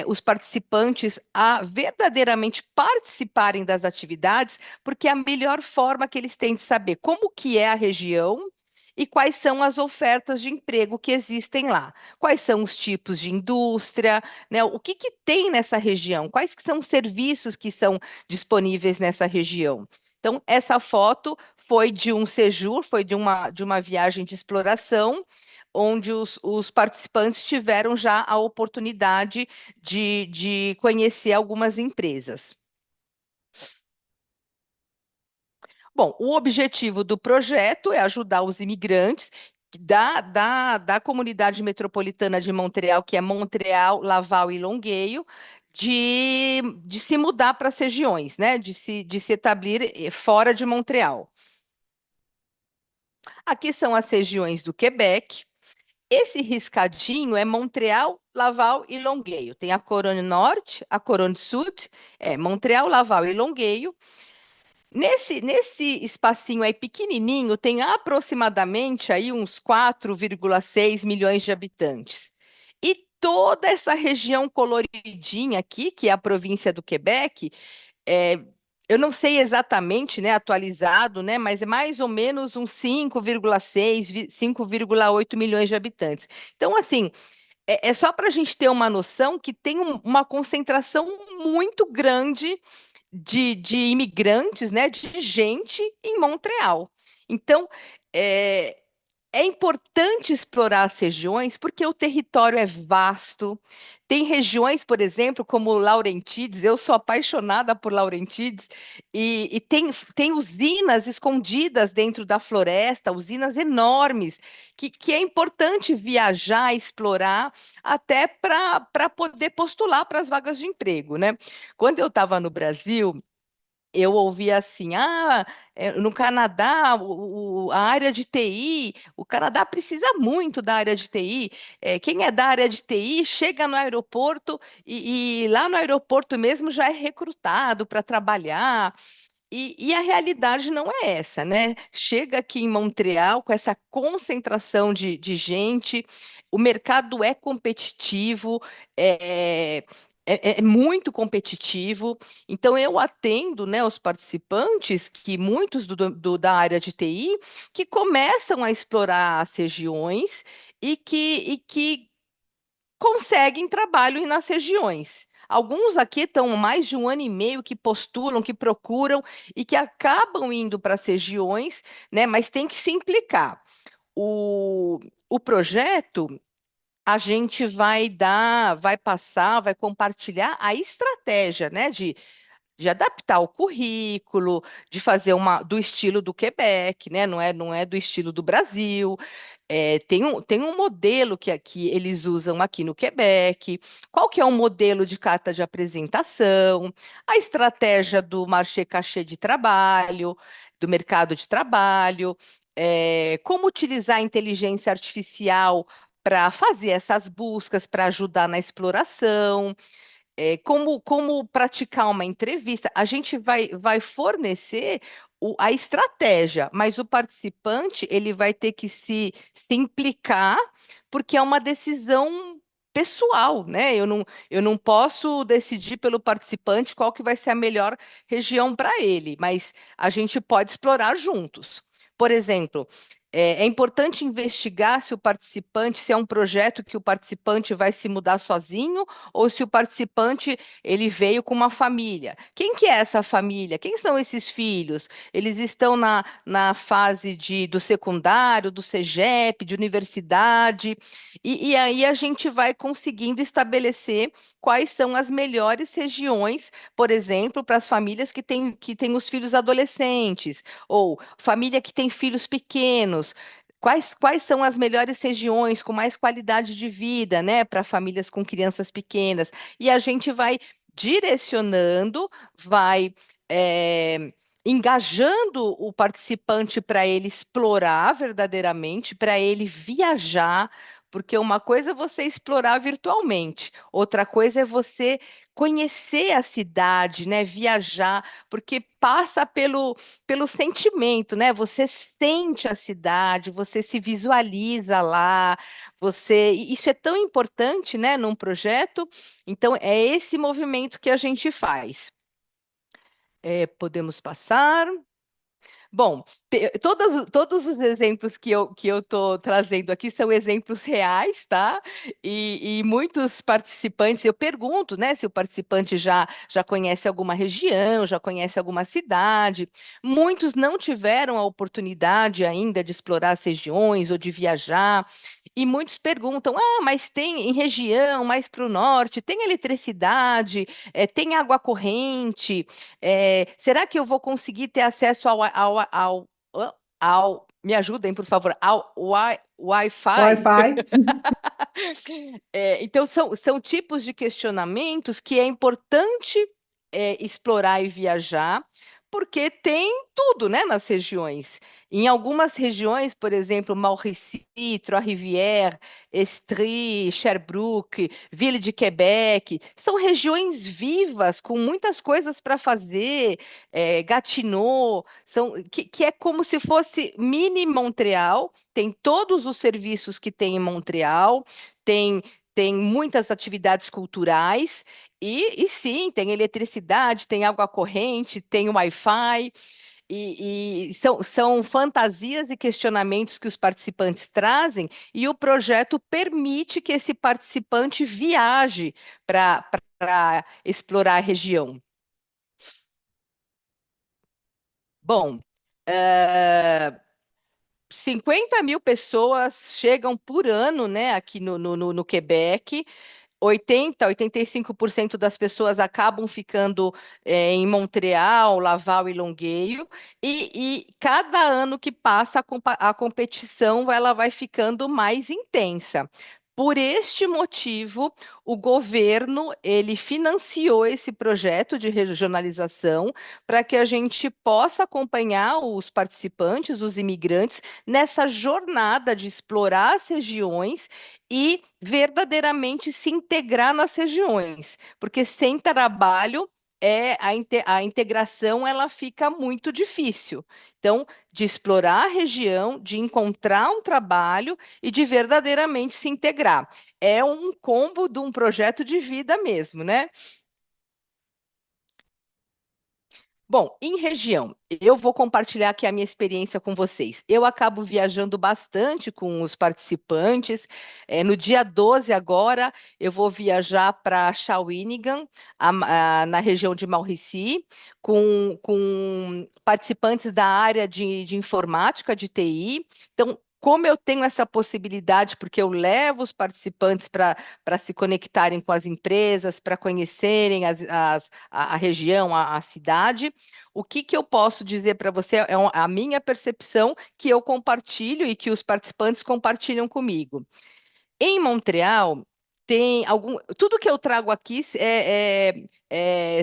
Speaker 3: os participantes a verdadeiramente participarem das atividades, porque é a melhor forma que eles têm de saber como que é a região e quais são as ofertas de emprego que existem lá. Quais são os tipos de indústria, né? O que que tem nessa região? Quais que são os serviços que são disponíveis nessa região? Então, essa foto foi de um séjour, foi de uma viagem de exploração, onde os participantes tiveram já a oportunidade de conhecer algumas empresas. Bom, o objetivo do projeto é ajudar os imigrantes da comunidade metropolitana de Montreal, que é Montreal, Laval e Longueuil, de se mudar para as regiões, né? De se estabelecer fora de Montreal. Aqui são as regiões do Quebec. Esse riscadinho é Montreal, Laval e Longueuil. Tem a Corone Norte, a Corone Sud, Montreal, Laval e Longueuil. Nesse espacinho aí pequenininho, tem aproximadamente aí uns 4,6 milhões de habitantes. E toda essa região coloridinha aqui, que é a província do Quebec, é, eu não sei exatamente, né, atualizado, né, mas é mais ou menos uns 5,6, 5,8 milhões de habitantes. Então, assim, é só para a gente ter uma noção que tem uma concentração muito grande de imigrantes, né, de gente em Montreal. Então, é, é importante explorar as regiões porque o território é vasto. Tem regiões, por exemplo, como Laurentides, eu sou apaixonada por Laurentides, e tem usinas escondidas dentro da floresta, usinas enormes, que é importante viajar, explorar, até para poder postular para as vagas de emprego, né? Quando eu estava no Brasil, eu ouvi assim, no Canadá, a área de TI, o Canadá precisa muito da área de TI. Quem é da área de TI chega no aeroporto e lá no aeroporto mesmo já é recrutado para trabalhar. E a realidade não é essa, né? Chega aqui em Montreal com essa concentração de gente, o mercado é competitivo, é, é muito competitivo. Então, eu atendo, né, os participantes, que muitos da área de TI, que começam a explorar as regiões e que conseguem trabalho nas regiões. Alguns aqui estão mais de um ano e meio que postulam, que procuram e que acabam indo para as regiões, né? Mas tem que se implicar. O projeto, a gente vai passar, vai compartilhar a estratégia, né? De adaptar o currículo, de fazer do estilo do Quebec, né? Não é do estilo do Brasil. Tem um modelo que aqui eles usam aqui no Quebec. Qual que é o modelo de carta de apresentação? A estratégia do marché cachê de trabalho, do mercado de trabalho, como utilizar a inteligência artificial para fazer essas buscas, para ajudar na exploração, como praticar uma entrevista. A gente vai fornecer a estratégia, mas o participante ele vai ter que se implicar, porque é uma decisão pessoal, né? Eu não posso decidir pelo participante qual que vai ser a melhor região para ele, mas a gente pode explorar juntos. Por exemplo, é importante investigar se é um projeto que o participante vai se mudar sozinho ou se o participante ele veio com uma família. Quem que é essa família? Quem são esses filhos? Eles estão na fase do secundário, do CEGEP, de universidade, e aí a gente vai conseguindo estabelecer quais são as melhores regiões, por exemplo, para as famílias que têm os filhos adolescentes, ou família que tem filhos pequenos. Quais são as melhores regiões com mais qualidade de vida, né, para famílias com crianças pequenas? E a gente vai direcionando, vai eh, engajando o participante para ele explorar verdadeiramente, para ele viajar, porque uma coisa é você explorar virtualmente, outra coisa é você conhecer a cidade, né, viajar, porque passa pelo sentimento, né? Você sente a cidade, você se visualiza lá, isso é tão importante, né, num projeto. Então, é esse movimento que a gente faz. Podemos passar. Bom, todos os exemplos que eu estou trazendo aqui são exemplos reais, tá? E muitos participantes, eu pergunto, né, se o participante já conhece alguma região, já conhece alguma cidade. Muitos não tiveram a oportunidade ainda de explorar as regiões ou de viajar. E muitos perguntam: mas tem em região mais para o norte, tem eletricidade, tem água corrente? Será que eu vou conseguir ter acesso me ajudem, por favor, ao Wi-Fi?
Speaker 2: Wi-Fi.
Speaker 3: Então, são tipos de questionamentos que é importante explorar e viajar, porque tem tudo, né, nas regiões. Em algumas regiões, por exemplo, Mauricie, Trois-Rivières, Estrie, Sherbrooke, Ville de Quebec, são regiões vivas, com muitas coisas para fazer, Gatineau, que é como se fosse mini Montreal, tem todos os serviços que tem em Montreal, tem tem muitas atividades culturais e sim, tem eletricidade, tem água corrente, tem Wi-Fi. E são fantasias e questionamentos que os participantes trazem, e o projeto permite que esse participante viaje para explorar a região. Bom, eh, 50 mil pessoas chegam por ano, né, aqui no Quebec. 85% das pessoas acabam ficando em Montreal, Laval e Longueuil, e cada ano que passa a competição ela vai ficando mais intensa. Por este motivo, o governo ele financiou esse projeto de regionalização para que a gente possa acompanhar os participantes, os imigrantes, nessa jornada de explorar as regiões e verdadeiramente se integrar nas regiões, porque sem trabalho a integração ela fica muito difícil. Então, de explorar a região, de encontrar um trabalho e de verdadeiramente se integrar. É um combo de um projeto de vida mesmo, né? Bom, em região, eu vou compartilhar aqui a minha experiência com vocês. Eu acabo viajando bastante com os participantes. No dia 12 agora, eu vou viajar para Shawinigan, na região de Mauricy, com participantes da área de informática, de TI. Então, como eu tenho essa possibilidade, porque eu levo os participantes para se conectarem com as empresas, para conhecerem a região, a cidade. O que que eu posso dizer para você é a minha percepção que eu compartilho e que os participantes compartilham comigo. Em Montreal, tem algum. Tudo que eu trago aqui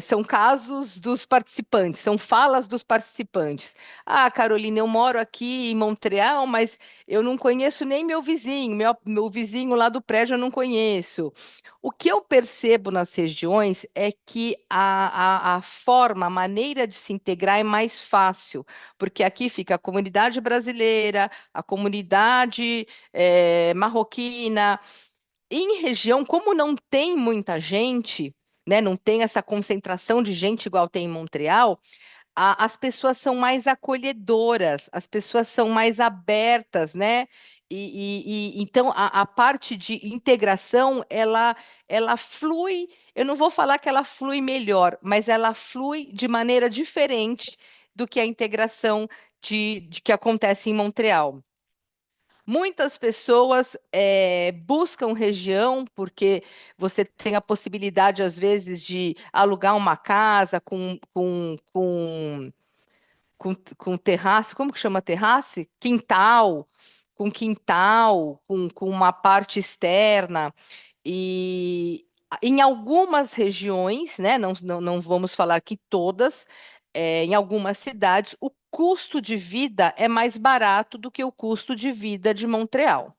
Speaker 3: são casos dos participantes, são falas dos participantes. Ah, Carolina, eu moro aqui em Montreal, mas eu não conheço nem meu vizinho, meu vizinho lá do prédio eu não conheço. O que eu percebo nas regiões é que a forma, a maneira de se integrar é mais fácil, porque aqui fica a comunidade brasileira, a comunidade marroquina. Em região, como não tem muita gente, né, não tem essa concentração de gente igual tem em Montreal, as pessoas são mais acolhedoras, as pessoas são mais abertas, né? Então a parte de integração ela flui. Eu não vou falar que ela flui melhor, mas ela flui de maneira diferente do que a integração de que acontece em Montreal. Muitas pessoas buscam região porque você tem a possibilidade, às vezes, de alugar uma casa com terraço, como que chama terraço? Quintal, com uma parte externa. E em algumas regiões, né, não vamos falar que todas, em algumas cidades, o custo de vida é mais barato do que o custo de vida de Montreal.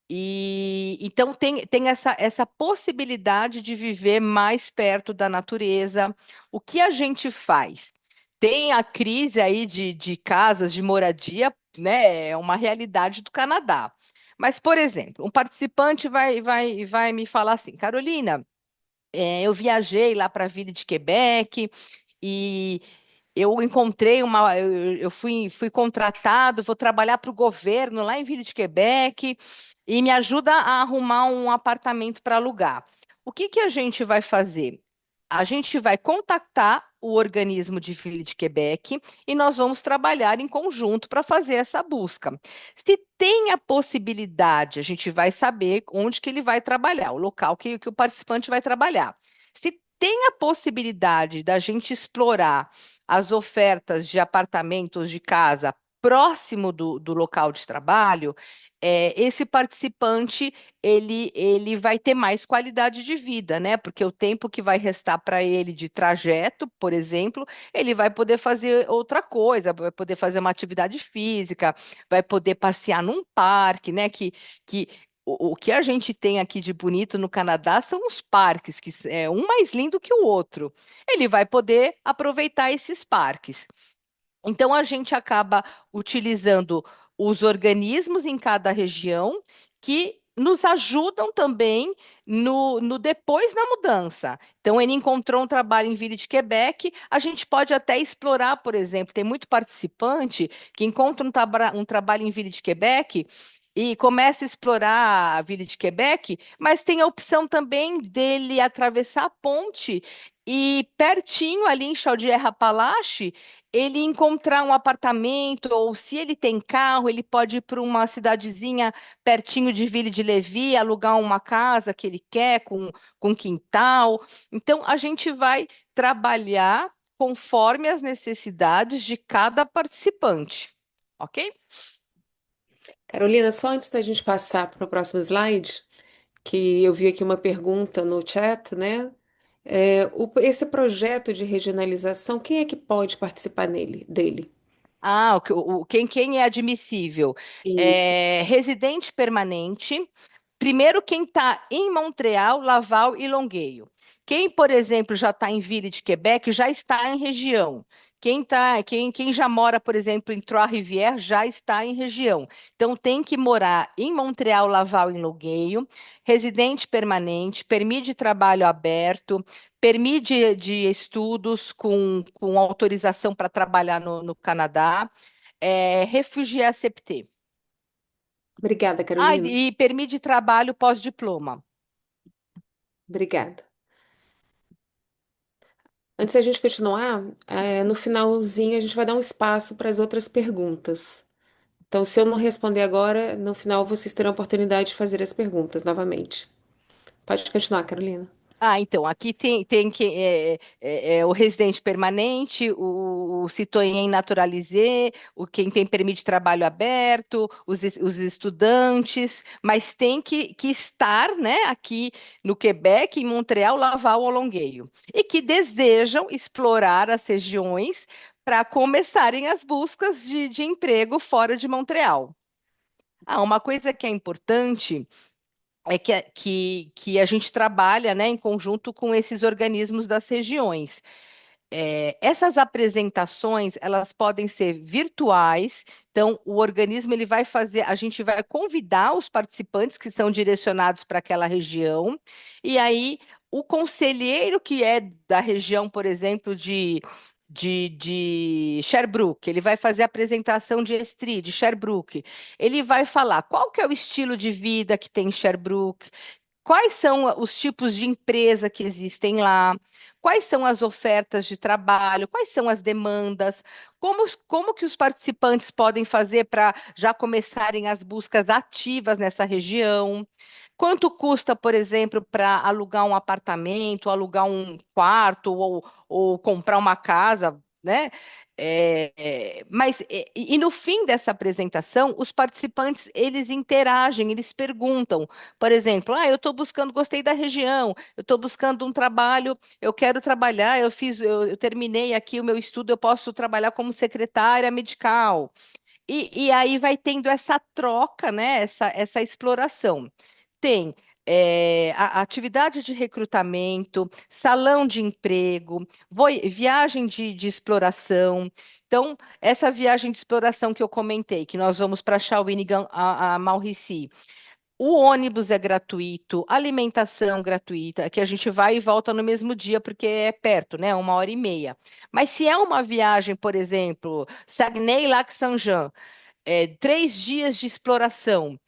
Speaker 3: E então tem essa possibilidade de viver mais perto da natureza. O que a gente faz? Tem a crise aí de casas de moradia, né? É uma realidade do Canadá. Mas, por exemplo, um participante vai me falar assim, Carolina, eu viajei lá para a Vila de Quebec e eu encontrei eu fui contratado, vou trabalhar para o governo lá em Vila de Quebec e me ajuda a arrumar um apartamento para alugar. O que que a gente vai fazer? A gente vai contactar o organismo de Vila de Quebec e nós vamos trabalhar em conjunto para fazer essa busca. Se tem a possibilidade, a gente vai saber onde que ele vai trabalhar, o local que o participante vai trabalhar. Se tem a possibilidade da gente explorar as ofertas de apartamentos de casa próximo do local de trabalho, esse participante ele vai ter mais qualidade de vida, né? Porque o tempo que vai restar para ele de trajeto, por exemplo, ele vai poder fazer outra coisa, vai poder fazer uma atividade física, vai poder passear num parque, né? Que o que a gente tem aqui de bonito no Canadá são os parques, que é um mais lindo que o outro. Ele vai poder aproveitar esses parques. Então, a gente acaba utilizando os organismos em cada região que nos ajudam também no depois da mudança. Então, ele encontrou um trabalho em Ville de Quebec, a gente pode até explorar, por exemplo, tem muito participante que encontra um trabalho em Ville de Quebec e começa a explorar a Ville de Quebec, mas tem a opção também dele atravessar a ponte e pertinho ali em Chaudière-Appalaches, ele encontrar um apartamento, ou se ele tem carro, ele pode ir para uma cidadezinha pertinho de Ville de Levi, alugar uma casa que ele quer, com quintal. Então, a gente vai trabalhar conforme as necessidades de cada participante, ok?
Speaker 1: Carolina, só antes da gente passar para o próximo slide, que eu vi aqui uma pergunta no chat, né? Esse projeto de regionalização, quem é que pode participar dele?
Speaker 3: Ah, quem é admissível?
Speaker 1: Isso.
Speaker 3: É, residente permanente. Primeiro, quem está em Montreal, Laval e Longueuil. Quem, por exemplo, já está em Ville de Quebec, já está em região. Quem já mora, por exemplo, em Trois-Rivières, já está em região. Então, tem que morar em Montreal, Laval e Longueuil. Residente permanente, permite de trabalho aberto, permite de estudos com autorização para trabalhar no Canadá, refugié accepté.
Speaker 1: Obrigada,
Speaker 3: Ah,
Speaker 1: Carolina.
Speaker 3: e permite de trabalho pós-diploma.
Speaker 1: Obrigada. Antes da gente continuar, no finalzinho a gente vai dar um espaço para as outras perguntas. Então, se eu não responder agora, no final vocês terão a oportunidade de fazer as perguntas novamente. Pode continuar, Carolina.
Speaker 3: Ah, então, aqui tem o residente permanente, o citoyen naturalisé, quem tem permissão de trabalho aberto, os estudantes, mas tem que estar, né, aqui no Quebec, em Montreal, Laval ou Longueuil, e que desejam explorar as regiões para começarem as buscas de emprego fora de Montreal. Ah, uma coisa que é importante é que a gente trabalha, né, em conjunto com esses organismos das regiões. Essas apresentações, elas podem ser virtuais, então o organismo ele vai fazer, a gente vai convidar os participantes que são direcionados para aquela região, e aí o conselheiro que é da região, por exemplo, de Sherbrooke, ele vai fazer a apresentação de Estri, de Sherbrooke. Ele vai falar qual que é o estilo de vida que tem em Sherbrooke, quais são os tipos de empresa que existem lá? Quais são as ofertas de trabalho? Quais são as demandas? Como que os participantes podem fazer para já começarem as buscas ativas nessa região? Quanto custa, por exemplo, para alugar um apartamento, alugar um quarto ou comprar uma casa, né? Mas no fim dessa apresentação, os participantes eles interagem, eles perguntam, por exemplo, eu estou buscando, gostei da região, eu estou buscando um trabalho, eu quero trabalhar, eu terminei aqui o meu estudo, eu posso trabalhar como secretária medical. E aí vai tendo essa troca, né? Essa exploração. Tem a atividade de recrutamento, salão de emprego, viagem de exploração. Então, essa viagem de exploração que eu comentei, que nós vamos para Shawinigan, a Mauricy, o ônibus é gratuito, alimentação gratuita, que a gente vai e volta no mesmo dia, porque é perto, né? 1 hora e meia. Mas se é uma viagem, por exemplo, Saguenay-Lac-Saint-Jean, 3 dias de exploração,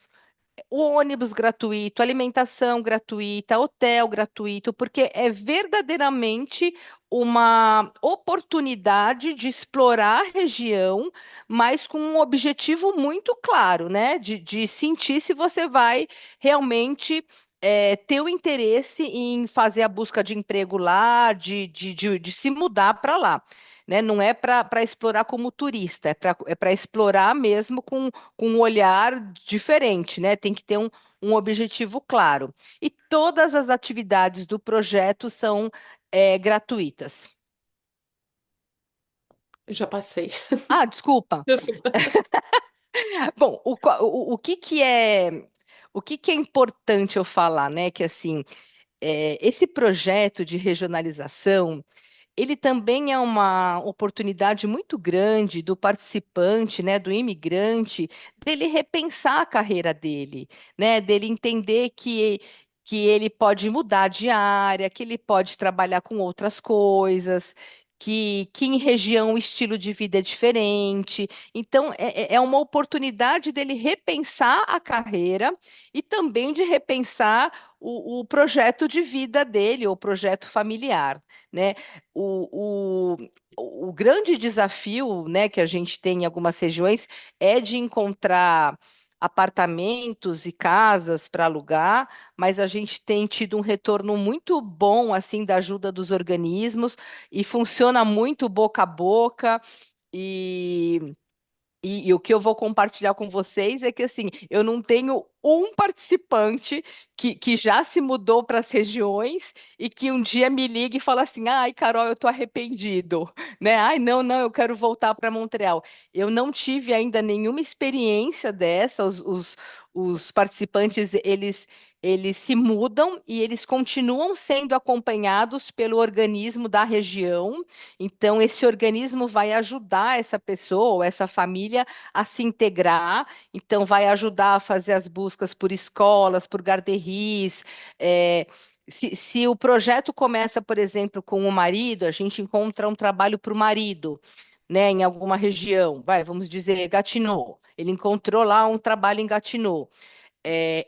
Speaker 3: o ônibus gratuito, alimentação gratuita, hotel gratuito, porque é verdadeiramente uma oportunidade de explorar a região, mas com um objetivo muito claro, né? De sentir se você vai realmente. Ter o interesse em fazer a busca de emprego lá, de se mudar para lá, né? Não é para explorar como turista, é para explorar mesmo com um olhar diferente, né? Tem que ter um objetivo claro. E todas as atividades do projeto são gratuitas.
Speaker 1: Eu já passei.
Speaker 3: Ah, desculpa.
Speaker 1: Desculpa.
Speaker 3: Bom, o que que é importante eu falar, né? Que assim, esse projeto de regionalização ele também é uma oportunidade muito grande do participante, né, do imigrante, dele repensar a carreira dele, né, dele entender que ele pode mudar de área, que ele pode trabalhar com outras coisas. Que em região o estilo de vida é diferente. Então, é uma oportunidade dele repensar a carreira e também de repensar o projeto de vida dele, o projeto familiar, né? O, o grande desafio, né, que a gente tem em algumas regiões é de encontrar apartamentos e casas para alugar, mas a gente tem tido um retorno muito bom assim da ajuda dos organismos e funciona muito boca a boca. E e o que eu vou compartilhar com vocês é que, assim, eu não tenho um participante que já se mudou para as regiões e que um dia me liga e fala assim: ai, Carol, eu tô arrependido, né? Ai, não, não, eu quero voltar para Montreal. Eu não tive ainda nenhuma experiência dessa. Os participantes, eles se mudam e eles continuam sendo acompanhados pelo organismo da região. Então, esse organismo vai ajudar essa pessoa, ou essa família, a se integrar. Então, vai ajudar a fazer as buscas por escolas, por guarderies. Se o projeto começa, por exemplo, com o marido, a gente encontra um trabalho para o marido, né, em alguma região. Vamos dizer, Gatineau. Ele encontrou lá um trabalho em Gatineau.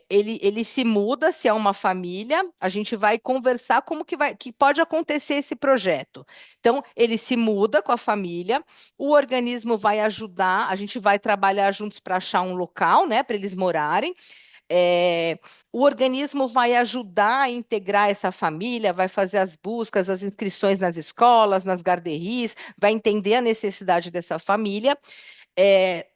Speaker 3: Ele se muda, se é uma família, a gente vai conversar como que pode acontecer esse projeto. Então, ele se muda com a família, o organismo vai ajudar, a gente vai trabalhar juntos para achar um local, né, para eles morarem. É, o organismo vai ajudar a integrar essa família, vai fazer as buscas, as inscrições nas escolas, nas guarderies, vai entender a necessidade dessa família. é,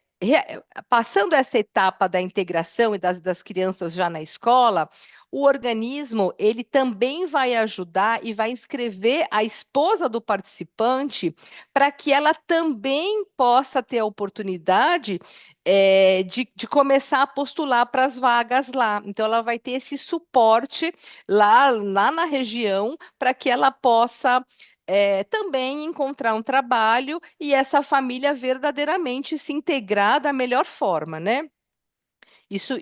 Speaker 3: Passando essa etapa da integração e das crianças já na escola, o organismo ele também vai ajudar e vai inscrever a esposa do participante para que ela também possa ter a oportunidade de começar a postular para as vagas lá. Então, ela vai ter esse suporte lá na região para que ela possa também encontrar um trabalho e essa família verdadeiramente se integrar da melhor forma, né? Isso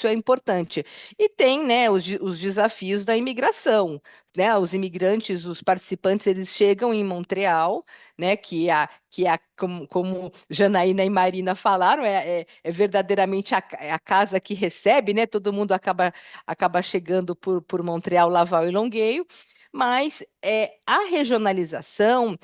Speaker 3: é importante. E tem, né, os desafios da imigração, né? Os imigrantes, os participantes, eles chegam em Montreal, né? Como Janaína e Marina falaram, é verdadeiramente a casa que recebe, né? Todo mundo acaba chegando por Montreal, Laval e Longueuil. Mas a regionalização,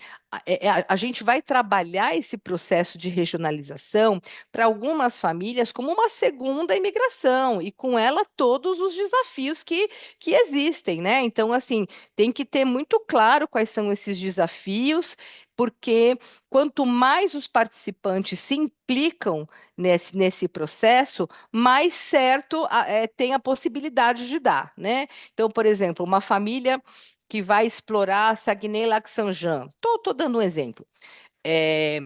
Speaker 3: a gente vai trabalhar esse processo de regionalização para algumas famílias como uma segunda imigração e com ela todos os desafios que existem, né? Então, assim, tem que ter muito claro quais são esses desafios, porque quanto mais os participantes se implicam nesse processo, mais certo tem a possibilidade de dar, né? Então, por exemplo, uma família que vai explorar Saguenay-Lac-Saint-Jean. Tô dando um exemplo. É,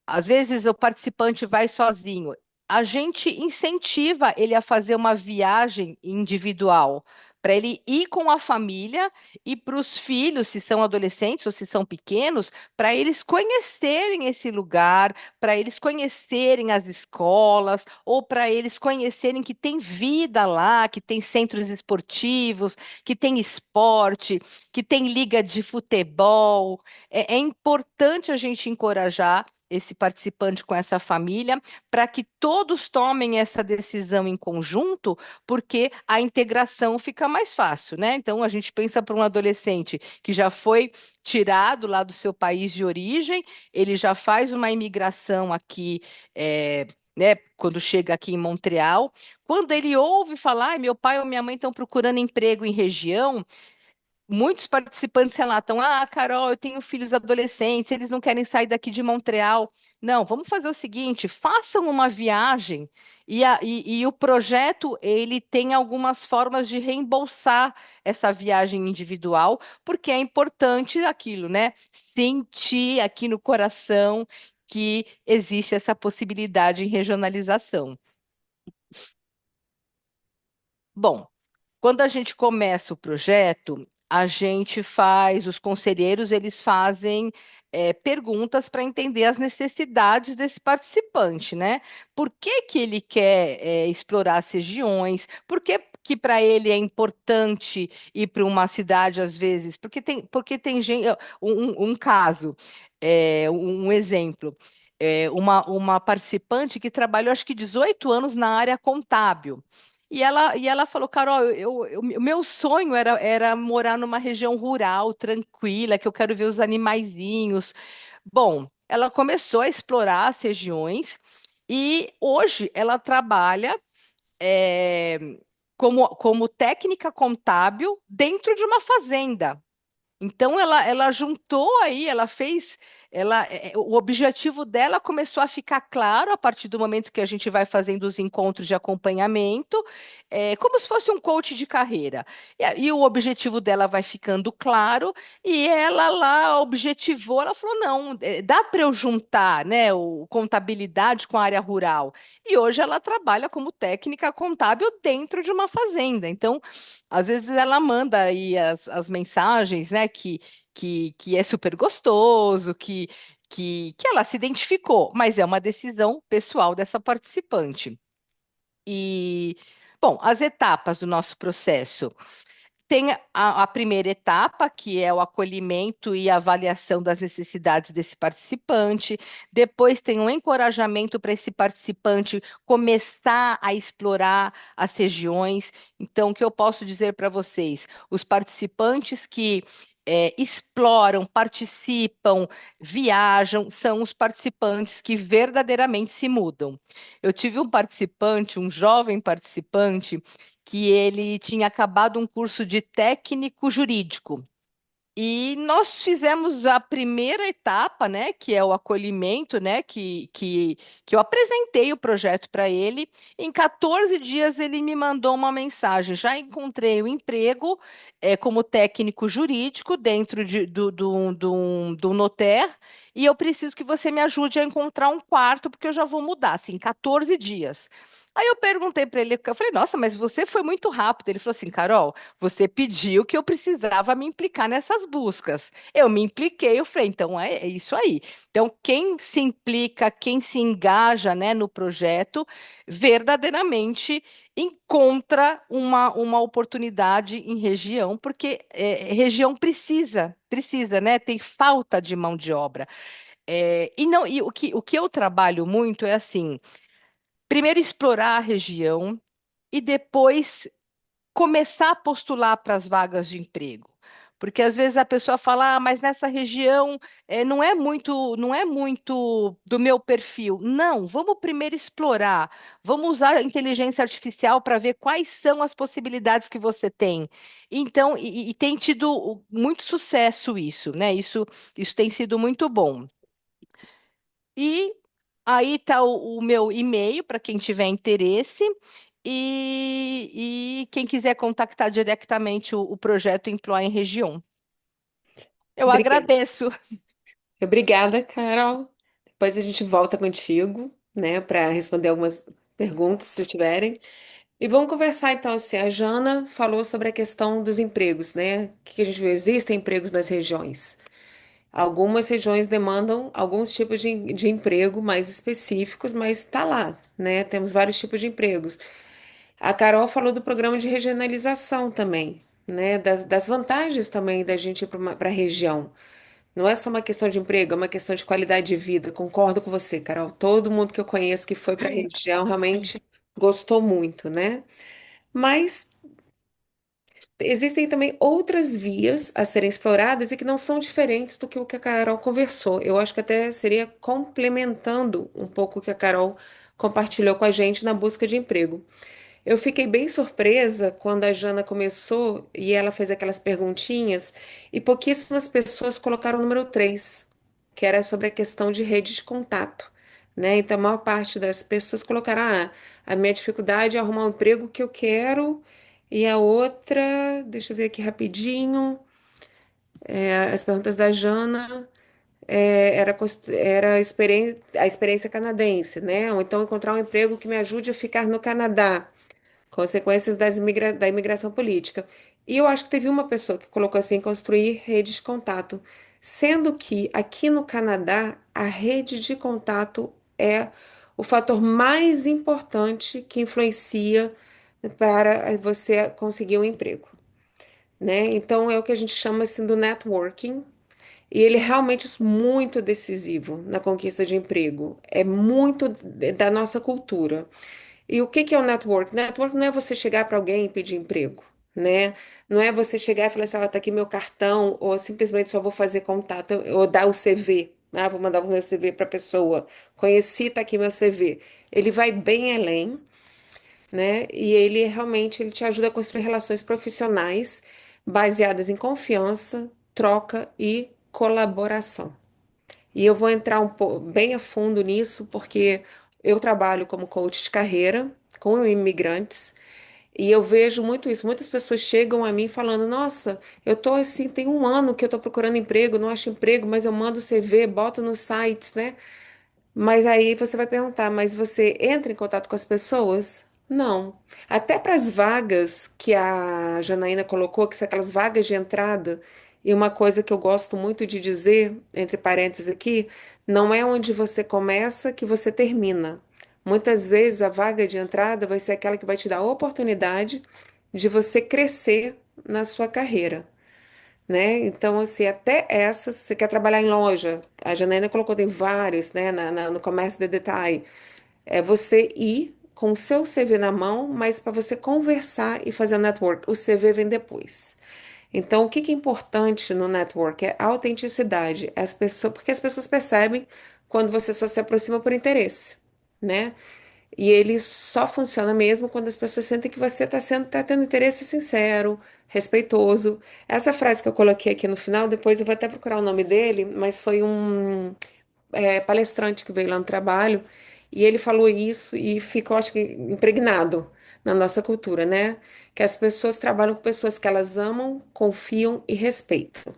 Speaker 3: Às vezes o participante vai sozinho. A gente incentiva ele a fazer uma viagem individual, para ele ir com a família e para os filhos, se são adolescentes ou se são pequenos, para eles conhecerem esse lugar, para eles conhecerem as escolas, ou para eles conhecerem que tem vida lá, que tem centros esportivos, que tem esporte, que tem liga de futebol. É importante a gente encorajar esse participante com essa família, para que todos tomem essa decisão em conjunto, porque a integração fica mais fácil, né? Então, a gente pensa para um adolescente que já foi tirado lá do seu país de origem, ele já faz uma imigração aqui. Né, quando chega aqui em Montreal, quando ele ouve falar, "Ai, meu pai ou minha mãe estão procurando emprego em região", muitos participantes relatam: Ah, Carol, eu tenho filhos adolescentes, eles não querem sair daqui de Montreal. Não, vamos fazer o seguinte: façam uma viagem e o projeto ele tem algumas formas de reembolsar essa viagem individual, porque é importante aquilo, né? Sentir aqui no coração que existe essa possibilidade em regionalização. Bom, quando a gente começa o projeto, a gente faz, os conselheiros, eles fazem perguntas para entender as necessidades desse participante, né? Por que que ele quer explorar as regiões? Por que para ele é importante ir para uma cidade às vezes? Porque tem gente, um caso, um exemplo. Uma participante que trabalhou acho que 18 anos na área contábil. E ela falou, Carol, o meu sonho era morar numa região rural, tranquila, que eu quero ver os animaizinhos. Bom, ela começou a explorar as regiões e hoje ela trabalha eh, como técnica contábil dentro de uma fazenda. Então ela juntou aí, ela fez, o objetivo dela começou a ficar claro a partir do momento que a gente vai fazendo os encontros de acompanhamento, como se fosse um coach de carreira. E o objetivo dela vai ficando claro, e ela lá objetivou, ela falou, não, dá para eu juntar, né, o contabilidade com a área rural. E hoje ela trabalha como técnica contábil dentro de uma fazenda. Então às vezes ela manda aí as mensagens, né, que é super gostoso, que ela se identificou, mas é uma decisão pessoal dessa participante. E, bom, as etapas do nosso processo. Tem a primeira etapa, que é o acolhimento e avaliação das necessidades desse participante. Depois tem um encorajamento para esse participante começar a explorar as regiões. Então, o que eu posso dizer para vocês? Os participantes que exploram, participam, viajam, são os participantes que verdadeiramente se mudam. Eu tive um participante, um jovem participante, que ele tinha acabado um curso de técnico jurídico. E nós fizemos a primeira etapa, né, que é o acolhimento, né, que eu apresentei o projeto para ele. Em 14 dias ele me mandou uma mensagem. Já encontrei o emprego como técnico jurídico dentro do Noter e eu preciso que você me ajude a encontrar um quarto porque eu já vou mudar, assim, 14 dias. Aí eu perguntei para ele, eu falei, nossa, mas você foi muito rápido. Ele falou assim, Carol, você pediu que eu precisava me implicar nessas buscas. Eu me impliquei, eu falei, então é isso aí. Então, quem se implica, quem se engaja, né, no projeto, verdadeiramente encontra uma oportunidade em região, porque região precisa, né? Tem falta de mão de obra. E não, e o que eu trabalho muito é assim, primeiro explorar a região e depois começar a postular para as vagas de emprego. Porque às vezes a pessoa fala, mas nessa região não é muito do meu perfil. Não, vamos primeiro explorar, vamos usar a inteligência artificial para ver quais são as possibilidades que você tem. Então, e tem tido muito sucesso isso, né? Isso tem sido muito bom. E aí está o meu e-mail para quem tiver interesse. E quem quiser contactar diretamente o projeto Employ em Região. Eu
Speaker 1: Obrigada.
Speaker 3: agradeço.
Speaker 1: Obrigada, Carol. Depois a gente volta contigo, né, para responder algumas perguntas, se tiverem. E vamos conversar então, assim, a Jana falou sobre a questão dos empregos, né? O que a gente vê? Existem empregos nas regiões. Algumas regiões demandam alguns tipos de emprego mais específicos, mas está lá, né? Temos vários tipos de empregos. A Carol falou do programa de regionalização também, né? Das vantagens também da gente ir para a região. Não é só uma questão de emprego, é uma questão de qualidade de vida. Concordo com você, Carol. Todo mundo que eu conheço que foi para a região realmente gostou muito, né? Mas existem também outras vias a serem exploradas e que não são diferentes do que o que a Carol conversou. Eu acho que até seria complementando um pouco o que a Carol compartilhou com a gente na busca de emprego. Eu fiquei bem surpresa quando a Jana começou e ela fez aquelas perguntinhas e pouquíssimas pessoas colocaram o número 3, que era sobre a questão de rede de contato, né? Então, a maior parte das pessoas colocaram, a minha dificuldade é arrumar um emprego que eu quero e a outra, deixa eu ver aqui rapidinho, as perguntas da Jana, era a experiência canadense, né? Ou então encontrar um emprego que me ajude a ficar no Canadá. Consequências da imigração política. E eu acho que teve uma pessoa que colocou assim, construir redes de contato, sendo que aqui no Canadá a rede de contato é o fator mais importante que influencia para você conseguir um emprego, né? Então é o que a gente chama assim do networking, e ele é realmente muito decisivo na conquista de emprego. É muito da nossa cultura. E o que que é o network? Network não é você chegar para alguém e pedir emprego, né? Não é você chegar e falar assim, ó, tá aqui meu cartão, ou simplesmente só vou fazer contato, ou dar o CV. Ah, vou mandar o meu CV para a pessoa. Conheci, tá aqui meu CV. Ele vai bem além, né? E ele realmente ele te ajuda a construir relações profissionais baseadas em confiança, troca e colaboração. E eu vou entrar um pouco bem a fundo nisso, porque eu trabalho como coach de carreira com imigrantes e eu vejo muito isso. Muitas pessoas chegam a mim falando: Nossa, eu tô assim, tem um ano que eu tô procurando emprego, não acho emprego, mas eu mando CV, boto nos sites, né? Mas aí você vai perguntar, mas você entra em contato com as pessoas? Não. Até para as vagas que a Janaína colocou, que são aquelas vagas de entrada, e uma coisa que eu gosto muito de dizer, entre parênteses aqui, não é onde você começa que você termina. Muitas vezes a vaga de entrada vai ser aquela que vai te dar a oportunidade de você crescer na sua carreira, né? Então, assim, até essa, se você quer trabalhar em loja, a Janaína colocou, tem vários, né, no comércio de detalhe, é você ir com o seu CV na mão, mas para você conversar e fazer network, o CV vem depois. Então, o que que é importante no network é a autenticidade, as pessoas, porque as pessoas percebem quando você só se aproxima por interesse, né? E ele só funciona mesmo quando as pessoas sentem que você tá tendo interesse sincero, respeitoso. Essa frase que eu coloquei aqui no final, depois eu vou até procurar o nome dele, mas foi um palestrante que veio lá no trabalho e ele falou isso e ficou, acho que, impregnado na nossa cultura, né? Que as pessoas trabalham com pessoas que elas amam, confiam e respeitam.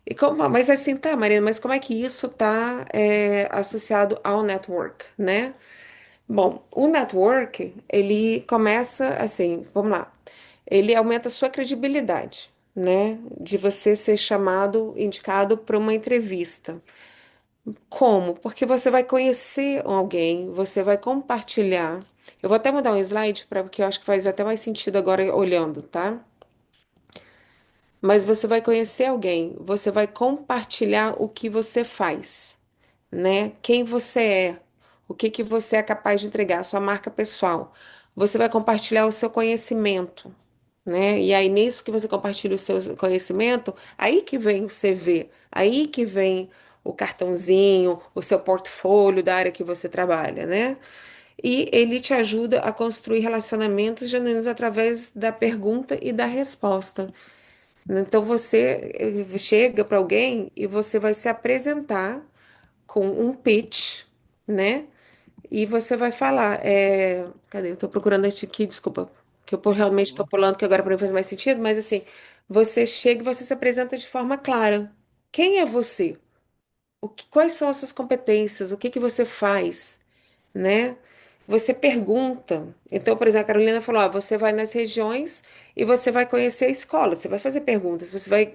Speaker 1: E como, mas assim, tá, Marina, mas como é que isso tá associado ao network, né? Bom, o network, ele começa assim, vamos lá. Ele aumenta a sua credibilidade, né? De você ser chamado, indicado para uma entrevista. Como? Porque você vai conhecer alguém, você vai compartilhar. Eu vou até mudar um slide para porque eu acho que faz até mais sentido agora olhando, tá? Mas você vai conhecer alguém, você vai compartilhar o que você faz, né? Quem você é, o que que você é capaz de entregar, a sua marca pessoal. Você vai compartilhar o seu conhecimento, né? E aí, nisso que você compartilha o seu conhecimento, aí que vem o CV, aí que vem o cartãozinho, o seu portfólio da área que você trabalha, né? E ele te ajuda a construir relacionamentos genuínos através da pergunta e da resposta. Então você chega para alguém e você vai se apresentar com um pitch, né? E você vai falar, cadê? Eu estou procurando este aqui, desculpa, que eu realmente estou
Speaker 3: Uhum.
Speaker 1: pulando, que agora para mim faz mais sentido, mas assim, você chega e você se apresenta de forma clara. Quem é você? Quais são as suas competências? O que que você faz? Né? Você pergunta. Então, por exemplo, a Carolina falou: ó, você vai nas regiões e você vai conhecer a escola, você vai fazer perguntas. Você vai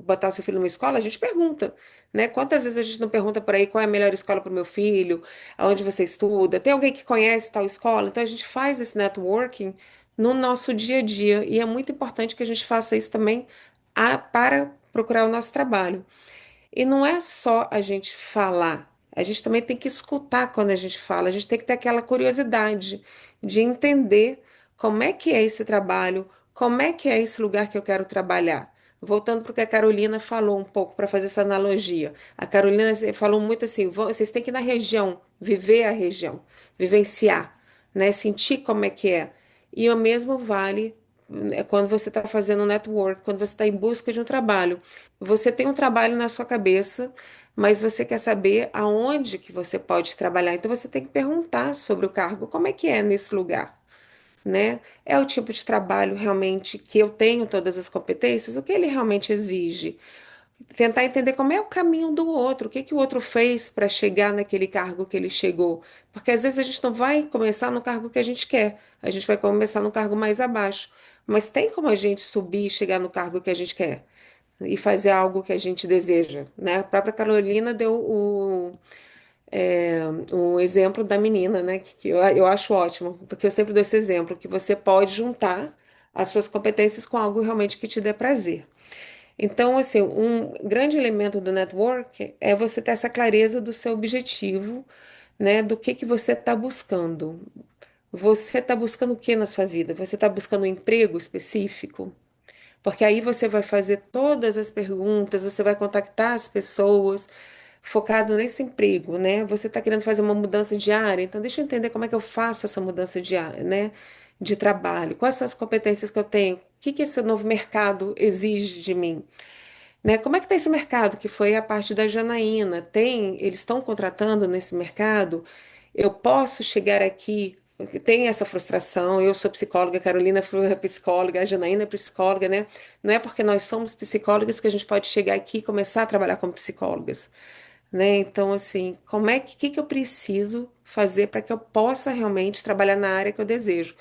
Speaker 1: botar o seu filho numa escola, a gente pergunta, né? Quantas vezes a gente não pergunta por aí qual é a melhor escola para o meu filho, aonde você estuda? Tem alguém que conhece tal escola? Então, a gente faz esse networking no nosso dia a dia e é muito importante que a gente faça isso também para procurar o nosso trabalho. E não é só a gente falar, a gente também tem que escutar quando a gente fala, a gente tem que ter aquela curiosidade de entender como é que é esse trabalho, como é que é esse lugar que eu quero trabalhar. Voltando para o que a Carolina falou um pouco para fazer essa analogia. A Carolina falou muito assim: vocês têm que ir na região, viver a região, vivenciar, né? Sentir como é que é. E o mesmo vale quando você está fazendo um network, quando você está em busca de um trabalho. Você tem um trabalho na sua cabeça, mas você quer saber aonde que você pode trabalhar. Então você tem que perguntar sobre o cargo, como é que é nesse lugar, né? É o tipo de trabalho realmente que eu tenho todas as competências, o que ele realmente exige? Tentar entender como é o caminho do outro, o que que o outro fez para chegar naquele cargo que ele chegou. Porque às vezes a gente não vai começar no cargo que a gente quer, a gente vai começar no cargo mais abaixo. mas tem como a gente subir e chegar no cargo que a gente quer e fazer algo que a gente deseja, né? A própria Carolina deu o exemplo da menina, né? Que eu acho ótimo, porque eu sempre dou esse exemplo, que você pode juntar as suas competências com algo realmente que te dê prazer. Então, assim, um grande elemento do network é você ter essa clareza do seu objetivo, né? Do que você está buscando. Você está buscando o que na sua vida? Você está buscando um emprego específico? Porque aí você vai fazer todas as perguntas, você vai contactar as pessoas focado nesse emprego, né? Você está querendo fazer uma mudança de área, então deixa eu entender como é que eu faço essa mudança de área, né? De trabalho, quais são as competências que eu tenho, o que que esse novo mercado exige de mim, né? Como é que está esse mercado, que foi a parte da Janaína? Eles estão contratando nesse mercado? Eu posso chegar aqui, tem essa frustração, eu sou psicóloga, a Carolina foi psicóloga, a Janaína é psicóloga, né? Não é porque nós somos psicólogas que a gente pode chegar aqui e começar a trabalhar como psicólogas, né? Então, assim, que eu preciso fazer para que eu possa realmente trabalhar na área que eu desejo?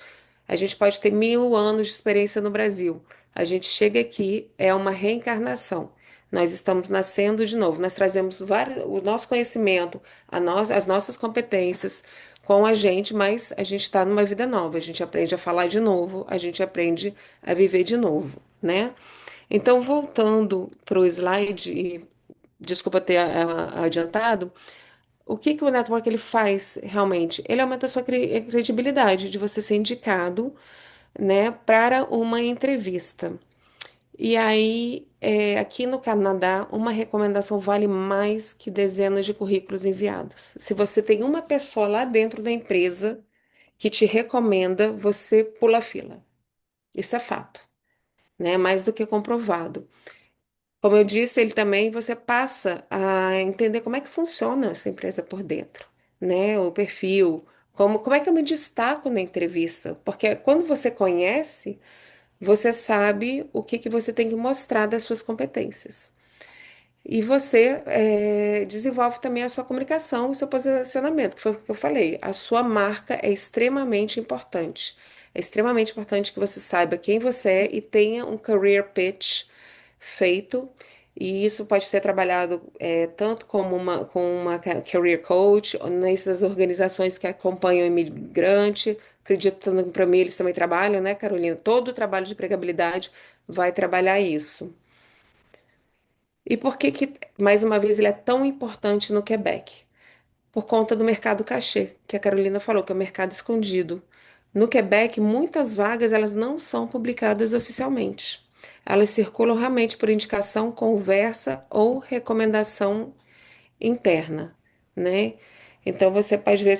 Speaker 1: A gente pode ter 1000 anos de experiência no Brasil. A gente chega aqui, é uma reencarnação. Nós estamos nascendo de novo. Nós trazemos o nosso conhecimento, as nossas competências com a gente, mas a gente está numa vida nova. A gente aprende a falar de novo, a gente aprende a viver de novo, né? Então, voltando para o slide, e desculpa ter adiantado, o que que o network ele faz realmente? Ele aumenta a sua credibilidade de você ser indicado, né, para uma entrevista. E aí, aqui no Canadá, uma recomendação vale mais que dezenas de currículos enviados. Se você tem uma pessoa lá dentro da empresa que te recomenda, você pula a fila. Isso é fato, né? Mais do que comprovado. Como eu disse, ele também você passa a entender como é que funciona essa empresa por dentro, né? O perfil, como é que eu me destaco na entrevista? Porque quando você conhece, você sabe o que que você tem que mostrar das suas competências. E você desenvolve também a sua comunicação, o seu posicionamento, que foi o que eu falei. A sua marca é extremamente importante. É extremamente importante que você saiba quem você é e tenha um career pitch feito. E isso pode ser trabalhado tanto como com uma career coach, ou nessas organizações que acompanham o imigrante. Acredito que para mim eles também trabalham, né, Carolina? Todo o trabalho de empregabilidade vai trabalhar isso. E por que que, mais uma vez, ele é tão importante no Quebec? Por conta do mercado cachê, que a Carolina falou, que é o mercado escondido. No Quebec, muitas vagas elas não são publicadas oficialmente. Elas circulam realmente por indicação, conversa ou recomendação interna, né? Então você pode ver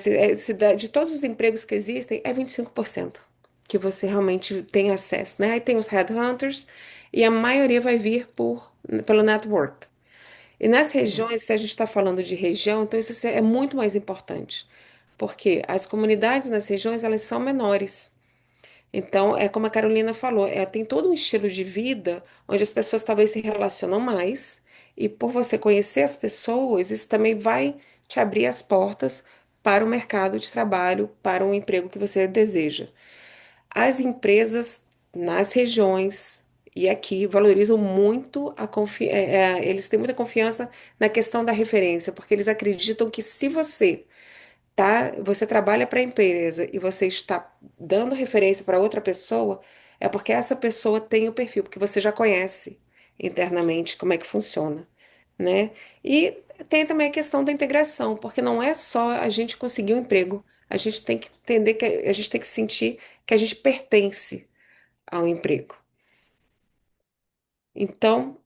Speaker 1: de todos os empregos que existem, é 25% que você realmente tem acesso, né? Aí tem os headhunters e a maioria vai vir pelo network. E nas
Speaker 2: Sim.
Speaker 1: regiões, se a gente está falando de região, então isso é muito mais importante, porque as comunidades nas regiões elas são menores. Então, é como a Carolina falou, tem todo um estilo de vida onde as pessoas talvez se relacionam mais, e por você conhecer as pessoas, isso também vai te abrir as portas para o mercado de trabalho, para um emprego que você deseja. As empresas nas regiões e aqui valorizam muito eles têm muita confiança na questão da referência, porque eles acreditam que se você trabalha para a empresa e você está dando referência para outra pessoa, é porque essa pessoa tem o perfil, porque você já conhece internamente como é que funciona, né? E tem também a questão da integração, porque não é só a gente conseguir um emprego, a gente tem que entender que a gente tem que sentir que a gente pertence ao emprego. Então,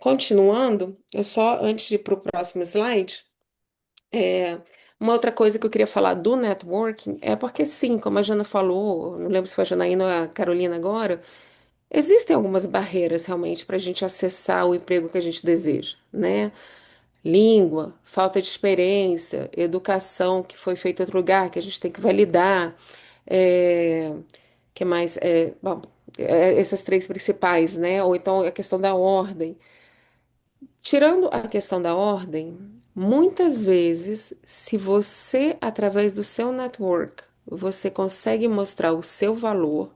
Speaker 1: continuando, eu só antes de ir para o próximo slide. É, uma outra coisa que eu queria falar do networking é porque, sim, como a Jana falou, não lembro se foi a Janaína ou a Carolina agora, existem algumas barreiras realmente para a gente acessar o emprego que a gente deseja, né? Língua, falta de experiência, educação que foi feita em outro lugar, que a gente tem que validar, que mais? Bom, essas três principais, né? Ou então a questão da ordem. Tirando a questão da ordem, muitas vezes, se você, através do seu network, você consegue mostrar o seu valor,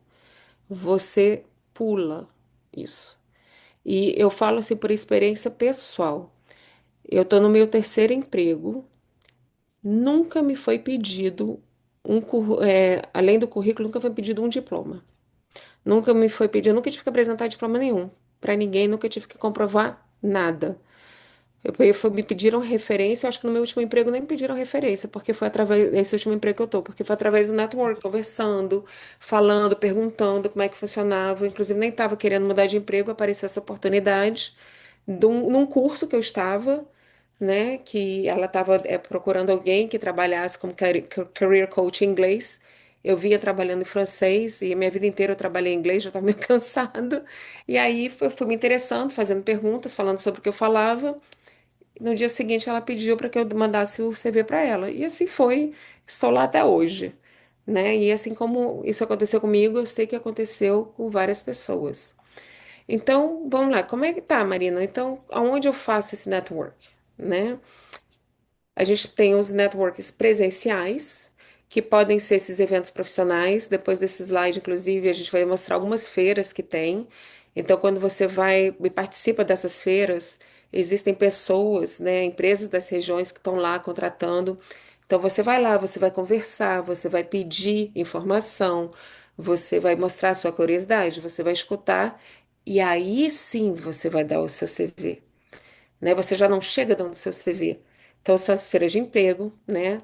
Speaker 1: você pula isso. E eu falo assim por experiência pessoal. Eu estou no meu terceiro emprego, nunca me foi pedido além do currículo, nunca foi pedido um diploma. Nunca me foi pedido, nunca tive que apresentar diploma nenhum para ninguém, nunca tive que comprovar nada. Me pediram referência, eu acho que no meu último emprego nem me pediram referência, porque foi através desse último emprego que eu tô, porque foi através do network, conversando, falando, perguntando como é que funcionava. Inclusive, nem estava querendo mudar de emprego, apareceu essa oportunidade num curso que eu estava, né? Que ela estava procurando alguém que trabalhasse como career coach em inglês. Eu vinha trabalhando em francês e a minha vida inteira eu trabalhei em inglês, já estava meio cansado. E aí fui me interessando, fazendo perguntas, falando sobre o que eu falava. No dia seguinte, ela pediu para que eu mandasse o CV para ela. E assim foi. Estou lá até hoje, né? E assim como isso aconteceu comigo, eu sei que aconteceu com várias pessoas. Então, vamos lá. Como é que tá, Marina? Então, aonde eu faço esse network, né? A gente tem os networks presenciais, que podem ser esses eventos profissionais. Depois desse slide, inclusive, a gente vai mostrar algumas feiras que tem. Então, quando você vai e participa dessas feiras, existem pessoas, né, empresas das regiões que estão lá contratando. Então, você vai lá, você vai conversar, você vai pedir informação, você vai mostrar a sua curiosidade, você vai escutar, e aí sim você vai dar o seu CV, né? Você já não chega dando seu CV. Então, são as feiras de emprego, né?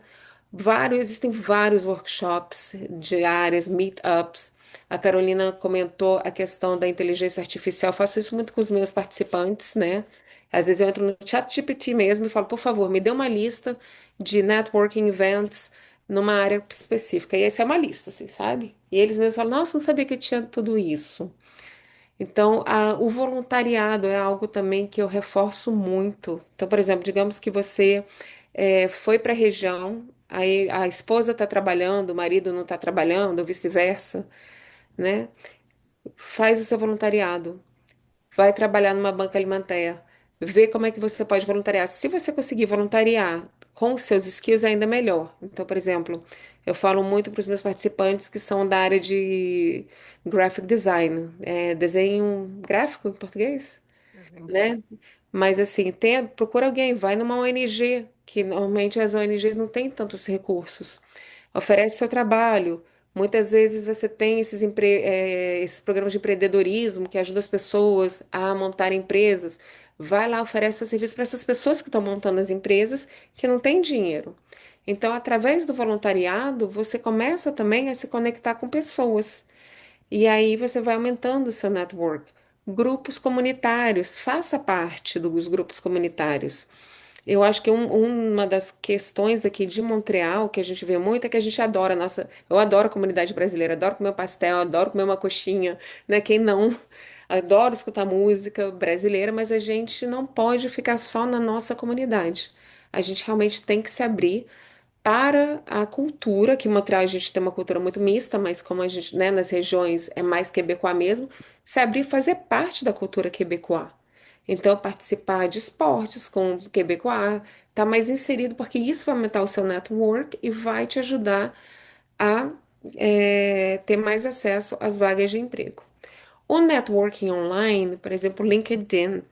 Speaker 1: Existem vários workshops diários, meetups. A Carolina comentou a questão da inteligência artificial. Eu faço isso muito com os meus participantes, né? Às vezes eu entro no ChatGPT mesmo e falo, por favor, me dê uma lista de networking events numa área específica. E essa é uma lista, assim, sabe? E eles mesmos falam, nossa, não sabia que tinha tudo isso. Então, o voluntariado é algo também que eu reforço muito. Então, por exemplo, digamos que você foi para a região, aí a esposa está trabalhando, o marido não está trabalhando, ou vice-versa, né? Faz o seu voluntariado, vai trabalhar numa banca alimentar, vê como é que você pode voluntariar. Se você conseguir voluntariar com os seus skills, é ainda melhor. Então, por exemplo, eu falo muito para os meus participantes que são da área de graphic design, desenho gráfico em português,
Speaker 3: Desenho gráfico.
Speaker 1: né? Mas assim, procura alguém, vai numa ONG, que normalmente as ONGs não têm tantos recursos. Oferece seu trabalho. Muitas vezes você tem esses programas de empreendedorismo que ajudam as pessoas a montar empresas. Vai lá, oferece seu serviço para essas pessoas que estão montando as empresas que não têm dinheiro. Então, através do voluntariado, você começa também a se conectar com pessoas. E aí você vai aumentando o seu network. Grupos comunitários, faça parte dos grupos comunitários. Eu acho que uma das questões aqui de Montreal que a gente vê muito é que a gente adora a nossa. Eu adoro a comunidade brasileira, adoro comer um pastel, adoro comer uma coxinha, né? Quem não? Adoro escutar música brasileira, mas a gente não pode ficar só na nossa comunidade. A gente realmente tem que se abrir para a cultura, que em Montreal a gente tem uma cultura muito mista, mas como a gente, né, nas regiões é mais quebecois mesmo, se abrir e fazer parte da cultura quebecois. Então, participar de esportes com quebecois, tá mais inserido, porque isso vai aumentar o seu network e vai te ajudar a ter mais acesso às vagas de emprego. O networking online, por exemplo, LinkedIn, o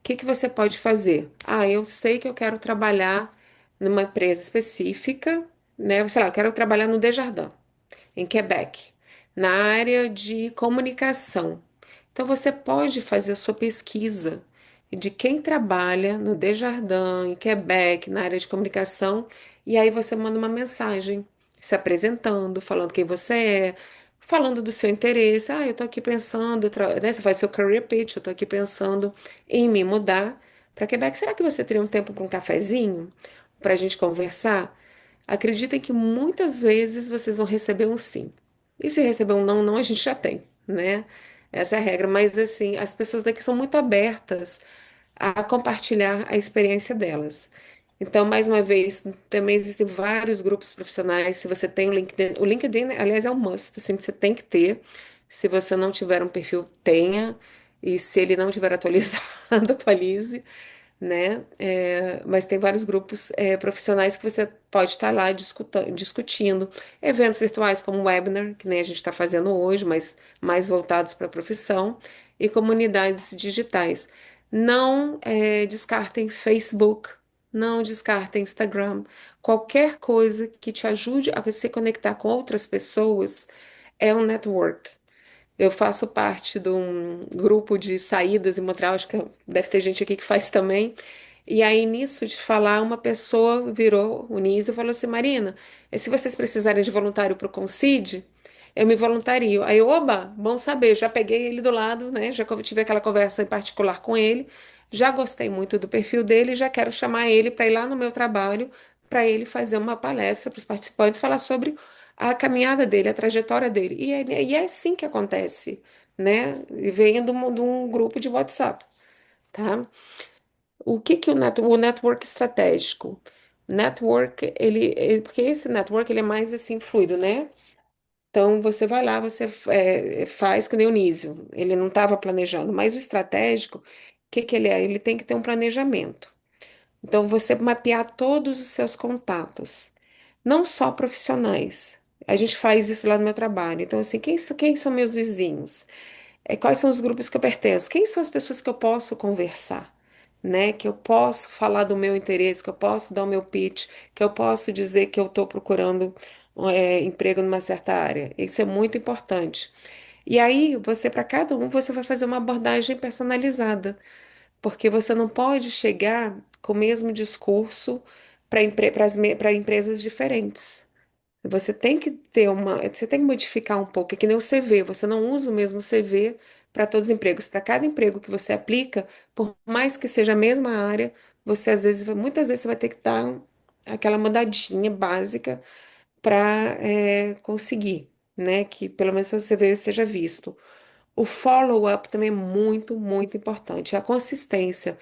Speaker 1: que que você pode fazer? Ah, eu sei que eu quero trabalhar numa empresa específica, né? Sei lá, eu quero trabalhar no Desjardins, em Quebec, na área de comunicação. Então você pode fazer a sua pesquisa de quem trabalha no Desjardins, em Quebec, na área de comunicação, e aí você manda uma mensagem se apresentando, falando quem você é, falando do seu interesse. Ah, eu tô aqui pensando, né, você faz seu career pitch, eu tô aqui pensando em me mudar para Quebec. Será que você teria um tempo para um cafezinho, para a gente conversar? Acreditem que muitas vezes vocês vão receber um sim. E se receber um não, não, a gente já tem, né? Essa é a regra. Mas, assim, as pessoas daqui são muito abertas a compartilhar a experiência delas. Então, mais uma vez, também existem vários grupos profissionais. Se você tem o LinkedIn, aliás, é um must, assim, que você tem que ter. Se você não tiver um perfil, tenha. E se ele não tiver atualizado, atualize, né? Mas tem vários grupos profissionais que você pode estar lá discutindo. Eventos virtuais como o webinar, que nem a gente está fazendo hoje, mas mais voltados para a profissão, e comunidades digitais. Não descartem Facebook, não descartem Instagram. Qualquer coisa que te ajude a se conectar com outras pessoas é um network. Eu faço parte de um grupo de saídas em Montreal, acho que deve ter gente aqui que faz também. E aí, nisso de falar, uma pessoa virou o Nise e falou assim: Marina, se vocês precisarem de voluntário para o Concide, eu me voluntario. Aí, oba, bom saber, já peguei ele do lado, né? Já tive aquela conversa em particular com ele, já gostei muito do perfil dele, já quero chamar ele para ir lá no meu trabalho, para ele fazer uma palestra para os participantes, falar sobre a caminhada dele, a trajetória dele. E é assim que acontece, né? E vem de um grupo de WhatsApp, tá? O que que o network estratégico? Network, porque esse network ele é mais assim fluido, né? Então você vai lá, você faz que nem o Nísio. Ele não estava planejando, mas o estratégico, o que que ele é? Ele tem que ter um planejamento. Então você mapear todos os seus contatos, não só profissionais. A gente faz isso lá no meu trabalho. Então, assim, quem são meus vizinhos? Quais são os grupos que eu pertenço? Quem são as pessoas que eu posso conversar? Né? Que eu posso falar do meu interesse, que eu posso dar o meu pitch, que eu posso dizer que eu estou procurando emprego numa certa área. Isso é muito importante. E aí, para cada um, você vai fazer uma abordagem personalizada, porque você não pode chegar com o mesmo discurso para empresas diferentes. Você tem que modificar um pouco, é que nem o CV, você não usa o mesmo CV para todos os empregos. Para cada emprego que você aplica, por mais que seja a mesma área, você muitas vezes você vai ter que dar aquela mudadinha básica para conseguir, né, que pelo menos o seu CV seja visto. O follow-up também é muito, muito importante, a consistência.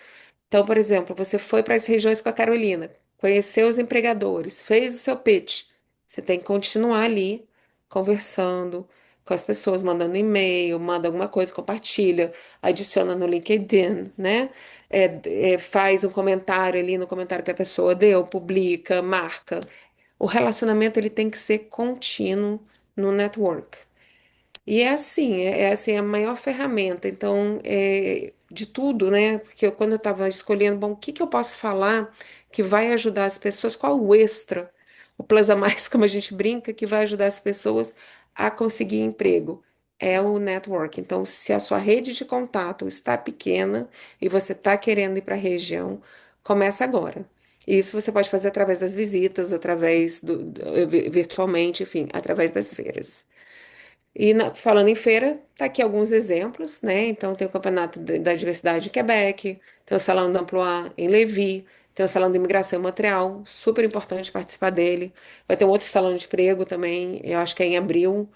Speaker 1: Então, por exemplo, você foi para as regiões com a Carolina, conheceu os empregadores, fez o seu pitch. Você tem que continuar ali conversando com as pessoas, mandando e-mail, manda alguma coisa, compartilha, adiciona no LinkedIn, né? Faz um comentário ali no comentário que a pessoa deu, publica, marca. O relacionamento ele tem que ser contínuo no network. E é assim a maior ferramenta. Então, de tudo, né? Porque quando eu estava escolhendo, bom, o que que eu posso falar que vai ajudar as pessoas? Qual o extra, o plus a mais, como a gente brinca, que vai ajudar as pessoas a conseguir emprego? É o network. Então, se a sua rede de contato está pequena e você está querendo ir para a região, começa agora. Isso você pode fazer através das visitas, através virtualmente, enfim, através das feiras. E falando em feira, tá aqui alguns exemplos, né? Então tem o Campeonato da Diversidade de Quebec, tem o Salão da Emploi em Lévis, tem o Salão de Imigração em Montreal, super importante participar dele. Vai ter um outro salão de emprego também, eu acho que é em abril.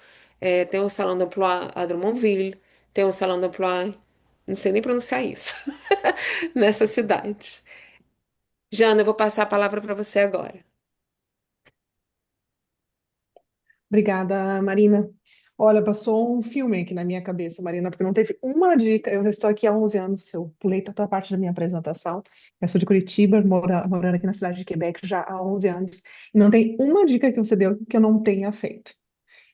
Speaker 1: Tem o Salão da Emploi a Drummondville, tem o Salão da Emploi, não sei nem pronunciar isso, nessa cidade. Jana, eu vou passar a palavra para você agora.
Speaker 2: Obrigada, Marina. Olha, passou um filme aqui na minha cabeça, Marina, porque não teve uma dica. Eu já estou aqui há 11 anos, eu pulei toda a parte da minha apresentação. Eu sou de Curitiba, morando aqui na cidade de Quebec já há 11 anos. E não tem uma dica que você deu que eu não tenha feito.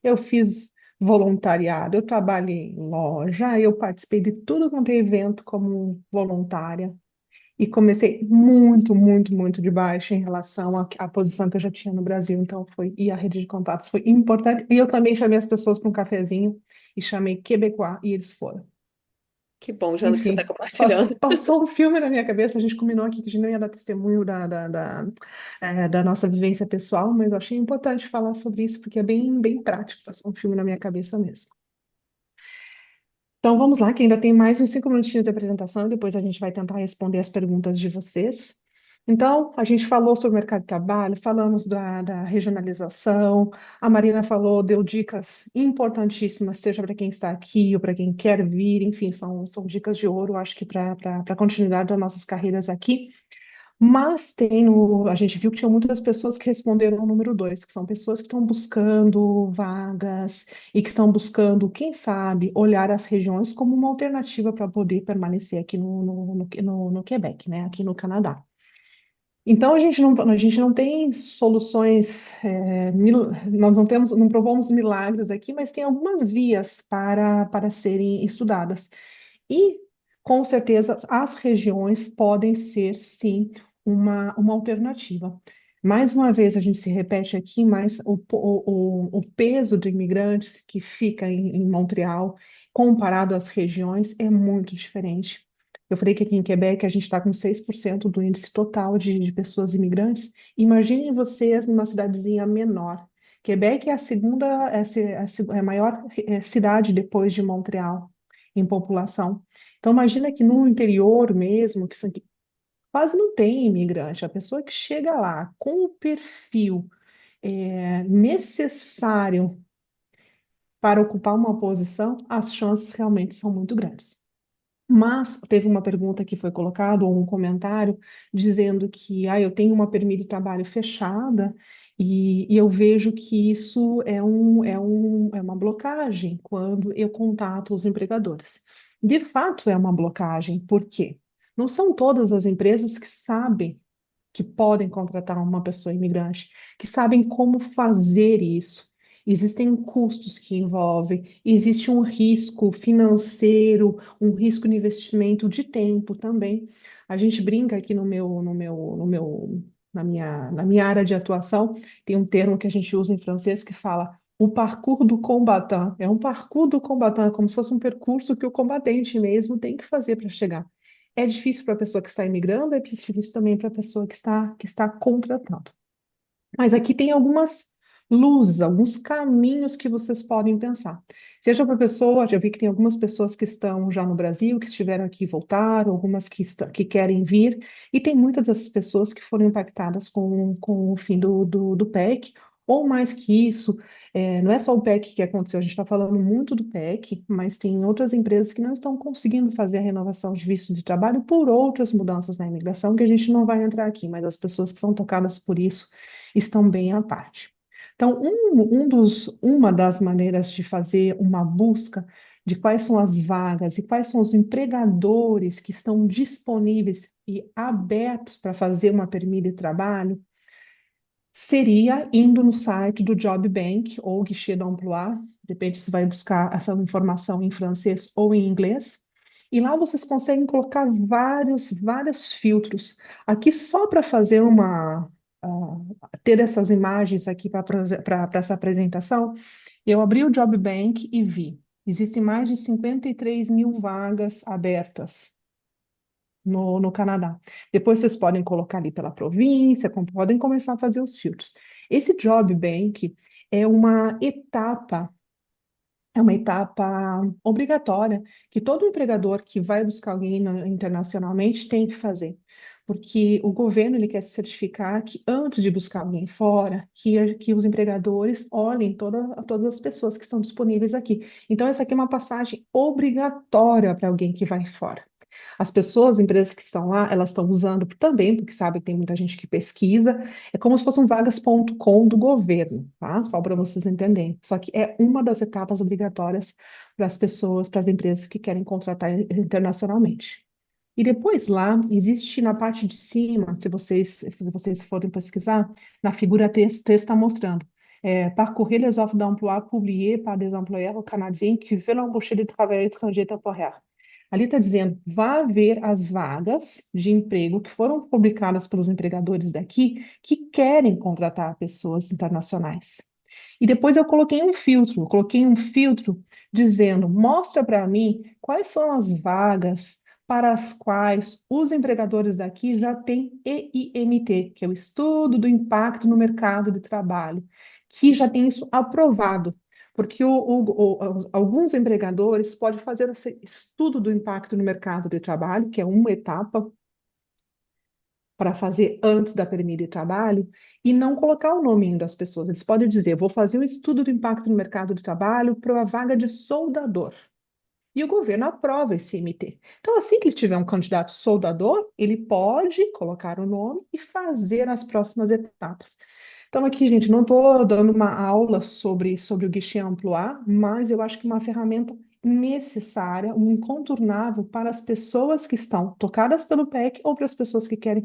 Speaker 2: Eu fiz voluntariado, eu trabalhei em loja, eu participei de tudo quanto é evento como voluntária. E comecei muito, muito, muito de baixo em relação à posição que eu já tinha no Brasil. Então, e a rede de contatos foi importante. E eu também chamei as pessoas para um cafezinho e chamei Quebecois e eles foram.
Speaker 1: Que bom, Jana, que você está
Speaker 2: Enfim,
Speaker 1: compartilhando.
Speaker 2: passou um filme na minha cabeça. A gente combinou aqui que a gente não ia dar testemunho da nossa vivência pessoal, mas eu achei importante falar sobre isso porque é bem, bem prático. Passou um filme na minha cabeça mesmo. Então vamos lá, que ainda tem mais uns 5 minutinhos de apresentação e depois a gente vai tentar responder as perguntas de vocês. Então, a gente falou sobre o mercado de trabalho, falamos da regionalização, a Marina falou, deu dicas importantíssimas, seja para quem está aqui ou para quem quer vir, enfim, são dicas de ouro, acho que para a continuidade das nossas carreiras aqui. Mas a gente viu que tinha muitas pessoas que responderam o número dois, que são pessoas que estão buscando vagas e que estão buscando, quem sabe, olhar as regiões como uma alternativa para poder permanecer aqui no Quebec, né, aqui no Canadá. Então a gente não tem soluções, nós não temos, não provamos milagres aqui, mas tem algumas vias para serem estudadas. E, com certeza, as regiões podem ser, sim, uma alternativa. Mais uma vez, a gente se repete aqui, mas o peso de imigrantes que fica em Montreal, comparado às regiões, é muito diferente. Eu falei que aqui em Quebec a gente está com 6% do índice total de pessoas imigrantes. Imaginem vocês numa cidadezinha menor. Quebec é a segunda, é a maior cidade depois de Montreal em população. Então, imagina que no interior mesmo, que quase não tem imigrante, a pessoa que chega lá com o perfil necessário para ocupar uma posição, as chances realmente são muito grandes. Mas teve uma pergunta que foi colocada, ou um comentário, dizendo que eu tenho uma permissão de trabalho fechada e eu vejo que isso é uma blocagem quando eu contato os empregadores. De fato, é uma blocagem, por quê? Não são todas as empresas que sabem que podem contratar uma pessoa imigrante, que sabem como fazer isso. Existem custos que envolvem, existe um risco financeiro, um risco de investimento de tempo também. A gente brinca aqui na minha área de atuação, tem um termo que a gente usa em francês que fala o parcours do combattant. É um parcours do combattant, como se fosse um percurso que o combatente mesmo tem que fazer para chegar. É difícil para a pessoa que está imigrando, é difícil também para a pessoa que está contratando. Mas aqui tem algumas luzes, alguns caminhos que vocês podem pensar. Seja para a pessoa, já vi que tem algumas pessoas que estão já no Brasil, que estiveram aqui e voltaram, algumas que querem vir, e tem muitas dessas pessoas que foram impactadas com o fim do PEC, ou mais que isso, não é só o PEC que aconteceu, a gente está falando muito do PEC, mas tem outras empresas que não estão conseguindo fazer a renovação de visto de trabalho por outras mudanças na imigração, que a gente não vai entrar aqui, mas as pessoas que são tocadas por isso estão bem à parte. Então, uma das maneiras de fazer uma busca de quais são as vagas e quais são os empregadores que estão disponíveis e abertos para fazer uma permissão de trabalho seria indo no site do Job Bank ou Guichet d'Emploi, depende se vai buscar essa informação em francês ou em inglês. E lá vocês conseguem colocar vários filtros. Aqui só para fazer ter essas imagens aqui para essa apresentação, eu abri o Job Bank e vi. Existem mais de 53 mil vagas abertas no Canadá. Depois vocês podem colocar ali pela província, podem começar a fazer os filtros. Esse Job Bank é uma etapa é uma etapa obrigatória que todo empregador que vai buscar alguém internacionalmente tem que fazer, porque o governo ele quer se certificar que antes de buscar alguém fora, que os empregadores olhem todas as pessoas que estão disponíveis aqui. Então, essa aqui é uma passagem obrigatória para alguém que vai fora. As pessoas, as empresas que estão lá, elas estão usando também, porque sabem que tem muita gente que pesquisa, é como se fosse um vagas.com do governo, tá? Só para vocês entenderem. Só que é uma das etapas obrigatórias para as pessoas, para as empresas que querem contratar internacionalmente. E depois lá, existe na parte de cima, se vocês forem pesquisar, na figura 3 está mostrando. Parcourir les offres d'emploi publiées par des employeurs canadiens qui veulent embaucher des travailleurs étrangers temporaires. Ali está dizendo, vá ver as vagas de emprego que foram publicadas pelos empregadores daqui que querem contratar pessoas internacionais. E depois eu coloquei um filtro dizendo, mostra para mim quais são as vagas para as quais os empregadores daqui já têm EIMT, que é o Estudo do Impacto no Mercado de Trabalho, que já tem isso aprovado. Porque alguns empregadores podem fazer esse estudo do impacto no mercado de trabalho, que é uma etapa para fazer antes da permissão de trabalho, e não colocar o nome das pessoas. Eles podem dizer, vou fazer um estudo do impacto no mercado de trabalho para a vaga de soldador. e o governo aprova esse MT. Então, assim que ele tiver um candidato soldador, ele pode colocar o nome e fazer as próximas etapas. Então, aqui, gente, não estou dando uma aula sobre o guichê Amploie, mas eu acho que é uma ferramenta necessária, um incontornável para as pessoas que estão tocadas pelo PEC ou para as pessoas que querem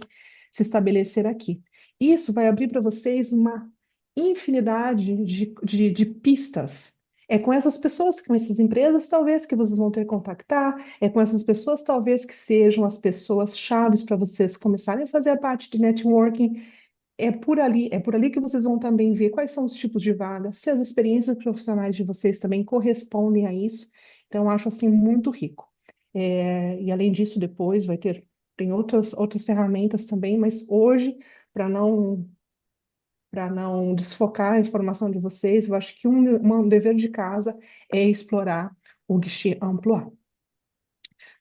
Speaker 2: se estabelecer aqui. Isso vai abrir para vocês uma infinidade de pistas. É com essas pessoas, com essas empresas, talvez, que vocês vão ter que contactar, é com essas pessoas, talvez, que sejam as pessoas chaves para vocês começarem a fazer a parte de networking. É por ali que vocês vão também ver quais são os tipos de vagas, se as experiências profissionais de vocês também correspondem a isso. Então, eu acho assim muito rico. E além disso, depois tem outras ferramentas também, mas hoje, para não desfocar a informação de vocês, eu acho que um dever de casa é explorar o guichê Amploie.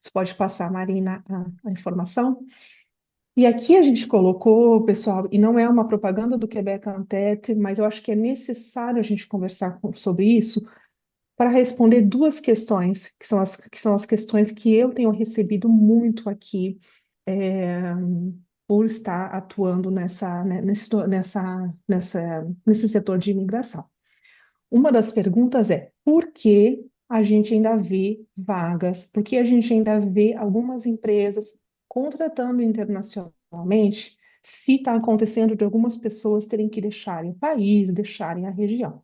Speaker 2: Você pode passar, Marina, a informação? E aqui a gente colocou, pessoal, e não é uma propaganda do Quebec en Tête, mas eu acho que é necessário a gente conversar sobre isso para responder duas questões, que são as questões que eu tenho recebido muito aqui, é, por estar atuando nesse setor de imigração. Uma das perguntas é: por que a gente ainda vê vagas, por que a gente ainda vê algumas empresas contratando internacionalmente, se está acontecendo de algumas pessoas terem que deixarem o país, deixarem a região?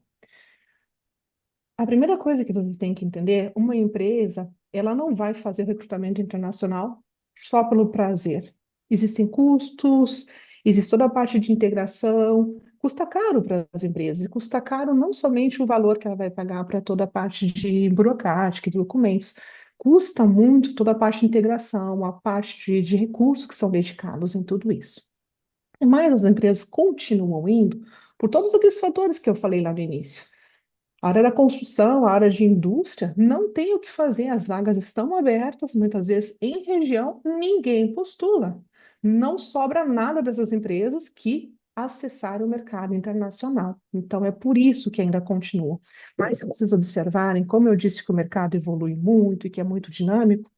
Speaker 2: A primeira coisa que vocês têm que entender, uma empresa, ela não vai fazer recrutamento internacional só pelo prazer. Existem custos, existe toda a parte de integração, custa caro para as empresas, e custa caro não somente o valor que ela vai pagar para toda a parte de burocrática, de documentos, custa muito toda a parte de integração, a parte de recursos que são dedicados em tudo isso. Mas as empresas continuam indo por todos aqueles fatores que eu falei lá no início. A área da construção, a área de indústria, não tem o que fazer, as vagas estão abertas, muitas vezes em região, ninguém postula. Não sobra nada para essas empresas que acessarem o mercado internacional. Então, é por isso que ainda continua. Mas, se vocês observarem, como eu disse que o mercado evolui muito e que é muito dinâmico,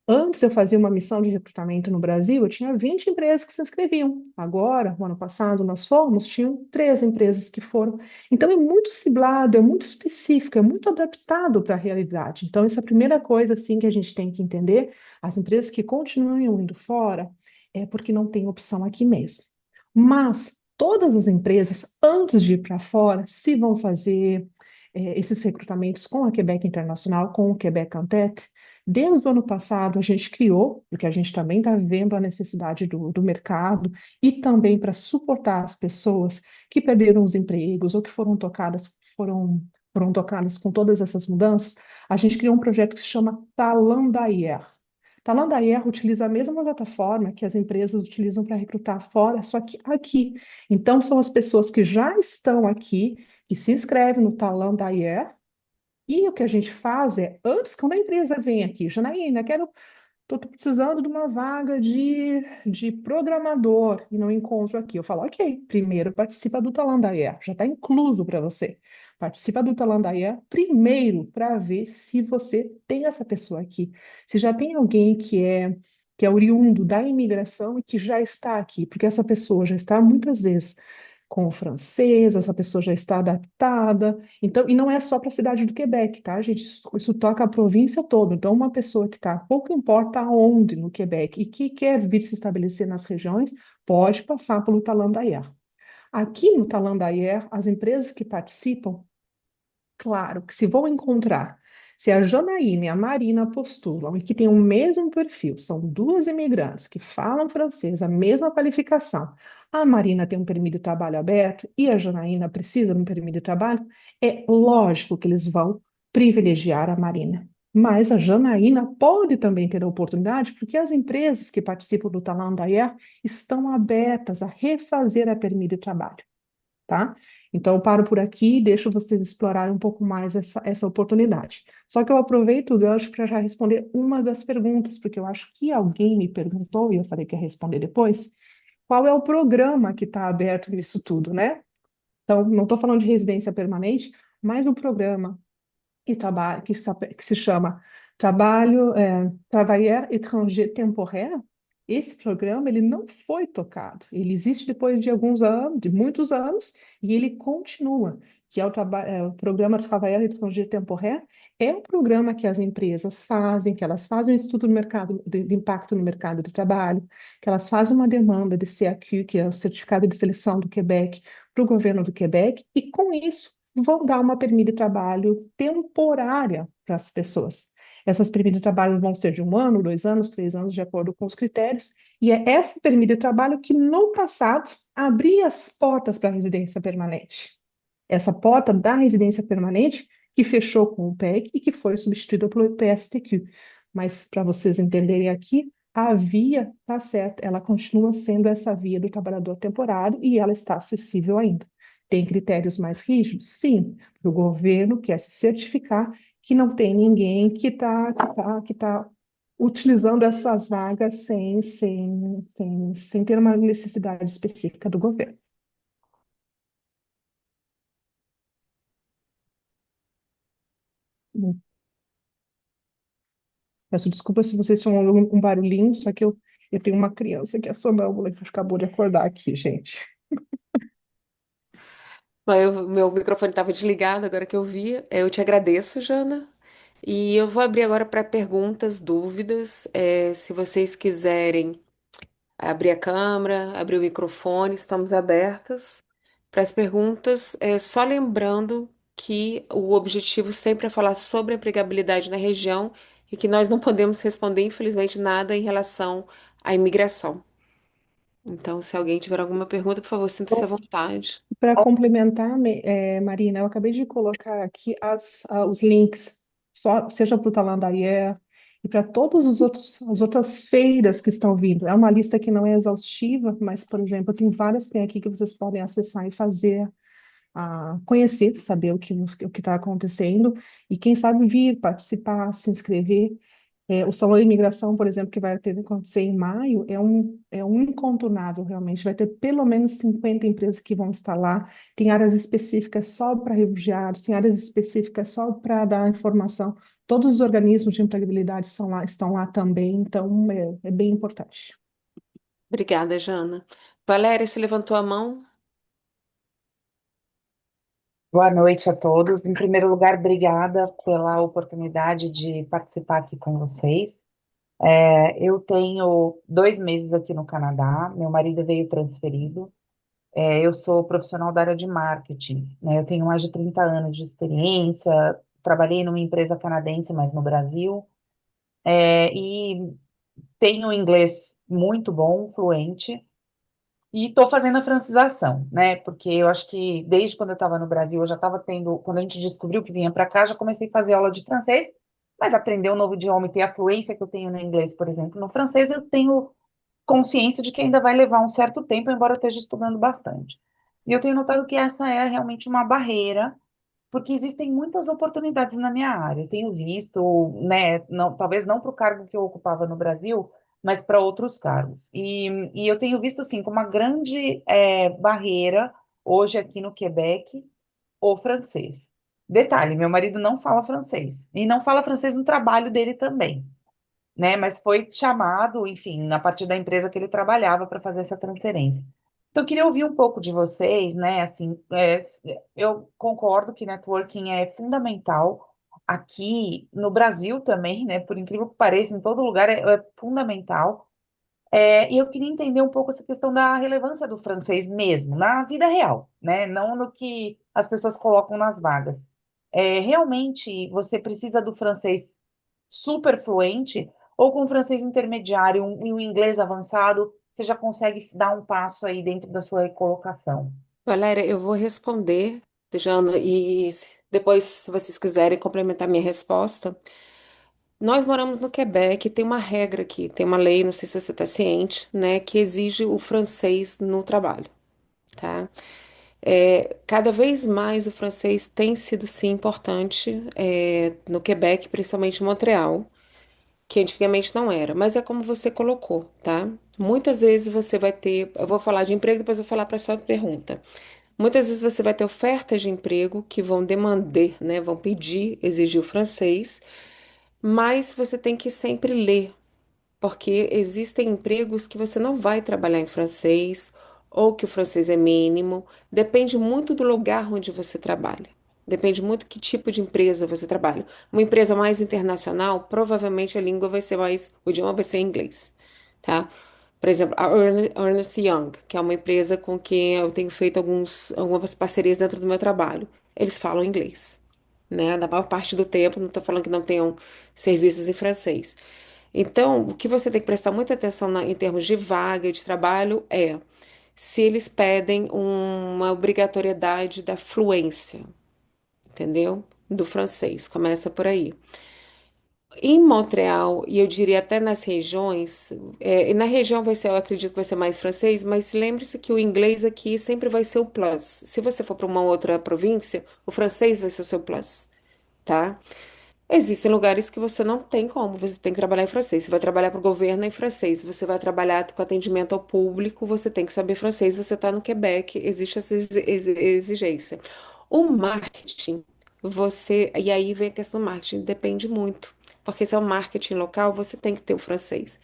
Speaker 2: antes eu fazia uma missão de recrutamento no Brasil, eu tinha 20 empresas que se inscreviam. Agora, no ano passado, nós fomos, tinham 3 empresas que foram. Então, é muito ciblado, é muito específico, é muito adaptado para a realidade. Então, essa é a primeira coisa, assim, que a gente tem que entender. As empresas que continuam indo fora é porque não tem opção aqui mesmo. Mas todas as empresas, antes de ir para fora, se vão fazer esses recrutamentos com a Quebec Internacional, com o Quebec en Tête. Desde o ano passado, a gente criou, porque a gente também está vendo a necessidade do mercado e também para suportar as pessoas que perderam os empregos ou que foram tocadas com todas essas mudanças, a gente criou um projeto que se chama Talent d'Ailleurs. Talent d'Ailleurs utiliza a mesma plataforma que as empresas utilizam para recrutar fora, só que aqui. Então, são as pessoas que já estão aqui, que se inscrevem no Talent d'Ailleurs, e o que a gente faz é, antes, quando a empresa vem aqui, Janaína, estou precisando de uma vaga de programador e não encontro aqui. Eu falo, ok, primeiro participa do Talandaia, já está incluso para você. Participa do Talandaia primeiro para ver se você tem essa pessoa aqui. Se já tem alguém que é oriundo da imigração e que já está aqui, porque essa pessoa já está muitas vezes com o francês, essa pessoa já está adaptada. Então, e não é só para a cidade do Quebec, tá, gente? Isso toca a província toda. Então, uma pessoa que está, pouco importa aonde no Quebec, e que quer vir se estabelecer nas regiões, pode passar pelo Talent d'Ailleurs. Aqui no Talent d'Ailleurs, as empresas que participam, claro que se vão encontrar, se a Janaína e a Marina postulam e que têm o mesmo perfil, são duas imigrantes que falam francês, a mesma qualificação, a Marina tem um permissão de trabalho aberto e a Janaína precisa de um permissão de trabalho, é lógico que eles vão privilegiar a Marina. Mas a Janaína pode também ter a oportunidade, porque as empresas que participam do Talent d'Ailleurs estão abertas a refazer a permissão de trabalho, tá? Então, eu paro por aqui e deixo vocês explorarem um pouco mais essa oportunidade. Só que eu aproveito o gancho para já responder uma das perguntas, porque eu acho que alguém me perguntou, e eu falei que ia responder depois, qual é o programa que está aberto nisso tudo, né? Então, não estou falando de residência permanente, mas o programa que se chama Travailleur étranger temporaire. Esse programa ele não foi tocado. Ele existe depois de alguns anos, de muitos anos, e ele continua, que é o programa Travailleur étranger temporaire. É um programa que as empresas fazem, que elas fazem um estudo no mercado de impacto no mercado de trabalho, que elas fazem uma demanda de CAQ, que é o Certificado de Seleção do Quebec, para o governo do Quebec, e com isso vão dar uma permissão de trabalho temporária para as pessoas. Essas permissões de trabalho vão ser de 1 ano, 2 anos, 3 anos, de acordo com os critérios, e é essa permissão de trabalho que, no passado, abria as portas para a residência permanente. Essa porta da residência permanente que fechou com o PEC e que foi substituída pelo PSTQ. Mas, para vocês entenderem aqui, a via está certa, ela continua sendo essa via do trabalhador temporário e ela está acessível ainda. Tem critérios mais rígidos? Sim, o governo quer se certificar que não tem ninguém que tá utilizando essas vagas sem ter uma necessidade específica do governo. Peço desculpa se vocês tinham um barulhinho, só que eu tenho uma criança que é sonâmbula que acabou de acordar aqui, gente.
Speaker 1: Meu microfone estava desligado agora que eu vi. Eu te agradeço, Jana. E eu vou abrir agora para perguntas, dúvidas. Se vocês quiserem abrir a câmera, abrir o microfone, estamos abertas para as perguntas. Só lembrando que o objetivo sempre é falar sobre a empregabilidade na região e que nós não podemos responder, infelizmente, nada em relação à imigração. Então, se alguém tiver alguma pergunta, por favor, sinta-se à vontade.
Speaker 2: Para complementar, Marina, eu acabei de colocar aqui os links, seja para o Talandayer e para todas as outras feiras que estão vindo. É uma lista que não é exaustiva, mas, por exemplo, tem várias que tem aqui que vocês podem acessar e fazer, conhecer, saber o que está acontecendo, e quem sabe vir participar, se inscrever. O Salão de Imigração, por exemplo, que vai acontecer em maio, é um incontornável, realmente. Vai ter pelo menos 50 empresas que vão estar lá. Tem áreas específicas só para refugiados, tem áreas específicas só para dar informação. Todos os organismos de empregabilidade estão lá também, então é bem importante.
Speaker 1: Obrigada, Jana. Valéria, você levantou a mão?
Speaker 4: Boa noite a todos. Em primeiro lugar, obrigada pela oportunidade de participar aqui com vocês. Eu tenho 2 meses aqui no Canadá, meu marido veio transferido. Eu sou profissional da área de marketing, né? Eu tenho mais de 30 anos de experiência, trabalhei numa empresa canadense, mas no Brasil, e tenho inglês muito bom, fluente. E estou fazendo a francização, né? Porque eu acho que desde quando eu estava no Brasil, eu já estava tendo. Quando a gente descobriu que vinha para cá, já comecei a fazer aula de francês, mas aprender um novo idioma e ter a fluência que eu tenho no inglês, por exemplo, no francês, eu tenho consciência de que ainda vai levar um certo tempo, embora eu esteja estudando bastante. E eu tenho notado que essa é realmente uma barreira, porque existem muitas oportunidades na minha área. Eu tenho visto, né, não, talvez não para o cargo que eu ocupava no Brasil, mas para outros cargos. E eu tenho visto, assim, como uma grande barreira hoje aqui no Quebec, o francês. Detalhe, meu marido não fala francês, e não fala francês no trabalho dele também, né? Mas foi chamado, enfim, a partir da empresa que ele trabalhava para fazer essa transferência. Então, eu queria ouvir um pouco de vocês, né? Assim, eu concordo que networking é fundamental aqui no Brasil também, né? Por incrível que pareça, em todo lugar é fundamental. E eu queria entender um pouco essa questão da relevância do francês mesmo, na vida real, né? Não no que as pessoas colocam nas vagas. Realmente você precisa do francês super fluente ou com francês intermediário e um inglês avançado, você já consegue dar um passo aí dentro da sua colocação.
Speaker 1: Valéria, eu vou responder, Jana, e depois, se vocês quiserem complementar minha resposta. Nós moramos no Quebec, e tem uma regra aqui, tem uma lei, não sei se você está ciente, né, que exige o francês no trabalho, tá? Cada vez mais o francês tem sido, sim, importante, no Quebec, principalmente em Montreal, que antigamente não era, mas é como você colocou, tá? Muitas vezes você vai ter, eu vou falar de emprego, depois eu vou falar para a sua pergunta. Muitas vezes você vai ter ofertas de emprego que vão demandar, né, vão pedir, exigir o francês, mas você tem que sempre ler, porque existem empregos que você não vai trabalhar em francês, ou que o francês é mínimo. Depende muito do lugar onde você trabalha. Depende muito que tipo de empresa você trabalha. Uma empresa mais internacional, provavelmente a língua vai ser mais, o idioma vai ser inglês, tá? Por exemplo, a Ernst Young, que é uma empresa com quem eu tenho feito algumas parcerias dentro do meu trabalho. Eles falam inglês, né? Na maior parte do tempo, não estou falando que não tenham serviços em francês. Então, o que você tem que prestar muita atenção em termos de vaga de trabalho é se eles pedem uma obrigatoriedade da fluência, entendeu? Do francês, começa por aí. Em Montreal, e eu diria até nas regiões, e na região vai ser, eu acredito que vai ser mais francês, mas lembre-se que o inglês aqui sempre vai ser o plus. Se você for para uma outra província, o francês vai ser o seu plus, tá? Existem lugares que você não tem como, você tem que trabalhar em francês. Você vai trabalhar para o governo em francês, você vai trabalhar com atendimento ao público, você tem que saber francês, você está no Quebec, existe essa exigência. O marketing, e aí vem a questão do marketing, depende muito, porque se é um marketing local, você tem que ter o francês.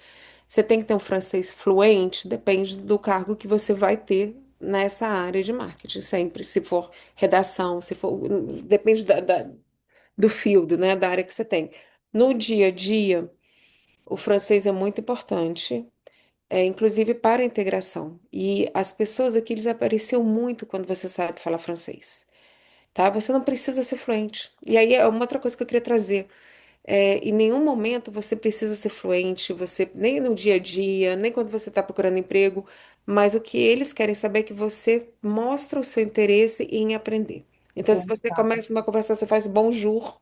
Speaker 1: Você tem que ter um francês fluente, depende do cargo que você vai ter nessa área de marketing, sempre. Se for redação, se for. Depende do field, né, da área que você tem. No dia a dia, o francês é muito importante, inclusive para a integração. E as pessoas aqui, eles apareciam muito quando você sabe falar francês, tá? Você não precisa ser fluente. E aí é uma outra coisa que eu queria trazer. Em nenhum momento você precisa ser fluente, você nem no dia a dia, nem quando você está procurando emprego, mas o que eles querem saber é que você mostra o seu interesse em aprender. Então, se você
Speaker 4: Tá.
Speaker 1: começa uma conversa, você faz bonjour,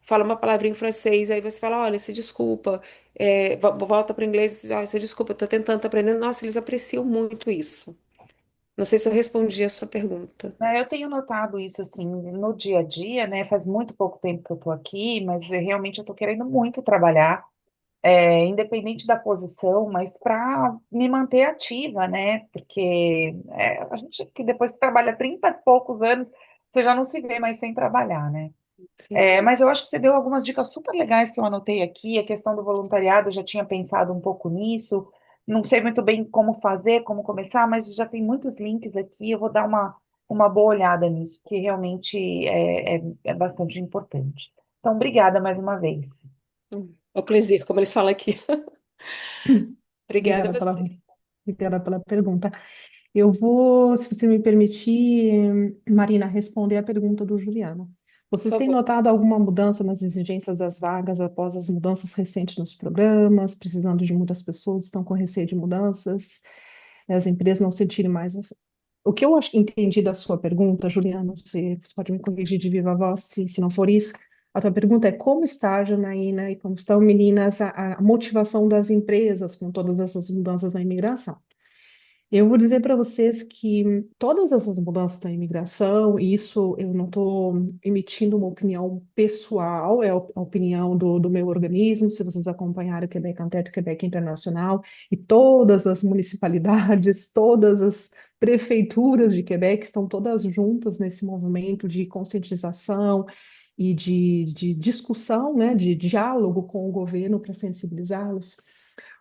Speaker 1: fala uma palavrinha em francês, aí você fala, olha, se desculpa, volta para o inglês, se desculpa, estou tentando, tô aprendendo. Nossa, eles apreciam muito isso. Não sei se eu respondi a sua pergunta.
Speaker 4: Eu tenho notado isso assim no dia a dia, né? Faz muito pouco tempo que eu estou aqui, mas realmente eu estou querendo muito trabalhar, independente da posição, mas para me manter ativa, né? Porque a gente que depois que trabalha 30 e poucos anos, você já não se vê mais sem trabalhar, né?
Speaker 1: Sim.
Speaker 4: Mas eu acho que você deu algumas dicas super legais que eu anotei aqui. A questão do voluntariado, eu já tinha pensado um pouco nisso. Não sei muito bem como fazer, como começar, mas já tem muitos links aqui. Eu vou dar uma boa olhada nisso, que realmente é bastante importante. Então, obrigada mais uma vez.
Speaker 1: É o prazer, como eles falam aqui. Obrigada a
Speaker 2: Obrigada pela,
Speaker 1: você.
Speaker 2: obrigada pela pergunta. Eu vou, se você me permitir, Marina, responder a pergunta do Juliano.
Speaker 1: Por
Speaker 2: Vocês têm
Speaker 1: favor.
Speaker 2: notado alguma mudança nas exigências das vagas após as mudanças recentes nos programas, precisando de muitas pessoas, estão com receio de mudanças, as empresas não sentirem mais. O que eu entendi da sua pergunta, Juliano, você pode me corrigir de viva voz se não for isso. A tua pergunta é como está, Janaína, e como estão, meninas, a motivação das empresas com todas essas mudanças na imigração? Eu vou dizer para vocês que todas essas mudanças na imigração, e isso eu não estou emitindo uma opinião pessoal, é a opinião do meu organismo, se vocês acompanharem o Quebec en Tête, o Quebec Internacional, e todas as municipalidades, todas as prefeituras de Quebec estão todas juntas nesse movimento de conscientização e de discussão, né, de diálogo com o governo para sensibilizá-los.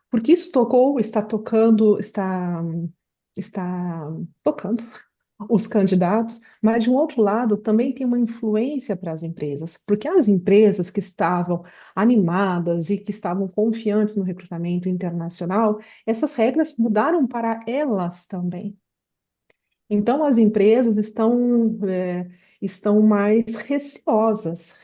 Speaker 2: Porque isso tocou, está tocando os candidatos, mas de um outro lado também tem uma influência para as empresas, porque as empresas que estavam animadas e que estavam confiantes no recrutamento internacional, essas regras mudaram para elas também. Então, as empresas estão mais receosas,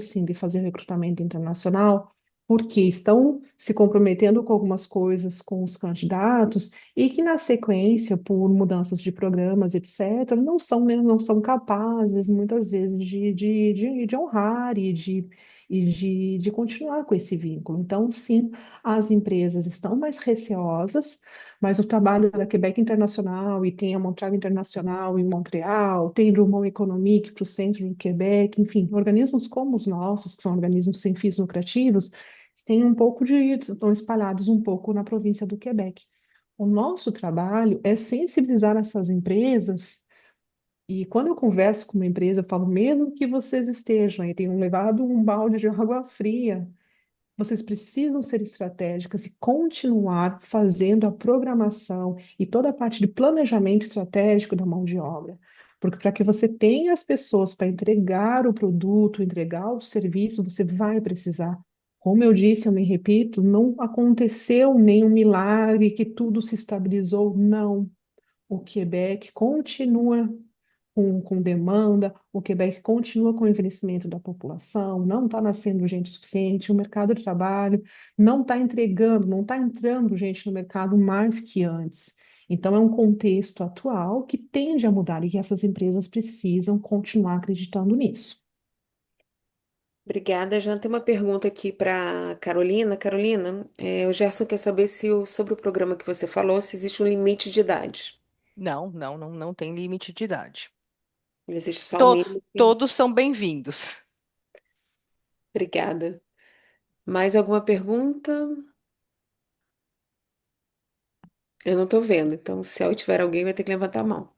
Speaker 2: sim, de fazer recrutamento internacional, porque estão se comprometendo com algumas coisas com os candidatos e que, na sequência, por mudanças de programas, etc., não são capazes, muitas vezes, de honrar e de continuar com esse vínculo. Então, sim, as empresas estão mais receosas, mas o trabalho da Quebec Internacional e tem a Montreal Internacional em Montreal, tem o Drummond Economique para o centro do Quebec, enfim, organismos como os nossos, que são organismos sem fins lucrativos, estão espalhados um pouco na província do Quebec. O nosso trabalho é sensibilizar essas empresas E quando eu converso com uma empresa, eu falo, mesmo que vocês estejam e tenham levado um balde de água fria, vocês precisam ser estratégicas e continuar fazendo a programação e toda a parte de planejamento estratégico da mão de obra. Porque para que você tenha as pessoas para entregar o produto, entregar o serviço, você vai precisar. Como eu disse, eu me repito, não aconteceu nenhum milagre que tudo se estabilizou, não. O Quebec continua com demanda, o Quebec continua com o envelhecimento da população, não está nascendo gente suficiente, o mercado de trabalho não está entregando, não está entrando gente no mercado mais que antes. Então, é um contexto atual que tende a mudar e que essas empresas precisam continuar acreditando nisso.
Speaker 1: Obrigada. Já tem uma pergunta aqui para Carolina. Carolina, o Gerson quer saber se sobre o programa que você falou, se existe um limite de idade.
Speaker 3: Não tem limite de idade.
Speaker 1: Existe só um
Speaker 3: To-
Speaker 1: mínimo.
Speaker 3: Todos são bem-vindos.
Speaker 1: Obrigada. Mais alguma pergunta? Eu não estou vendo, então se eu tiver alguém, vai ter que levantar a mão.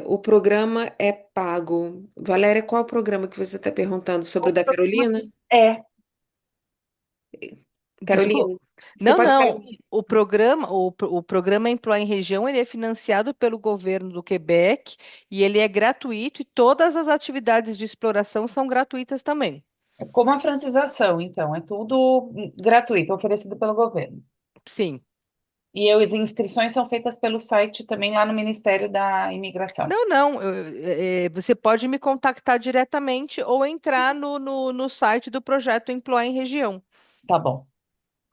Speaker 1: O programa é pago. Valéria, qual o programa que você está perguntando sobre
Speaker 4: O
Speaker 1: o da
Speaker 4: programa
Speaker 1: Carolina?
Speaker 4: é,
Speaker 3: Desculpa.
Speaker 1: Carolina, você
Speaker 3: Não,
Speaker 1: pode falar?
Speaker 3: não. O programa Employ em Região, ele é financiado pelo governo do Quebec e ele é gratuito e todas as atividades de exploração são gratuitas também.
Speaker 4: é como a francização, então, é tudo gratuito, oferecido pelo governo.
Speaker 3: Sim.
Speaker 4: E as inscrições são feitas pelo site também lá no Ministério da Imigração.
Speaker 3: Não. Você pode me contactar diretamente ou entrar no site do projeto Employ em Região.
Speaker 4: Tá bom.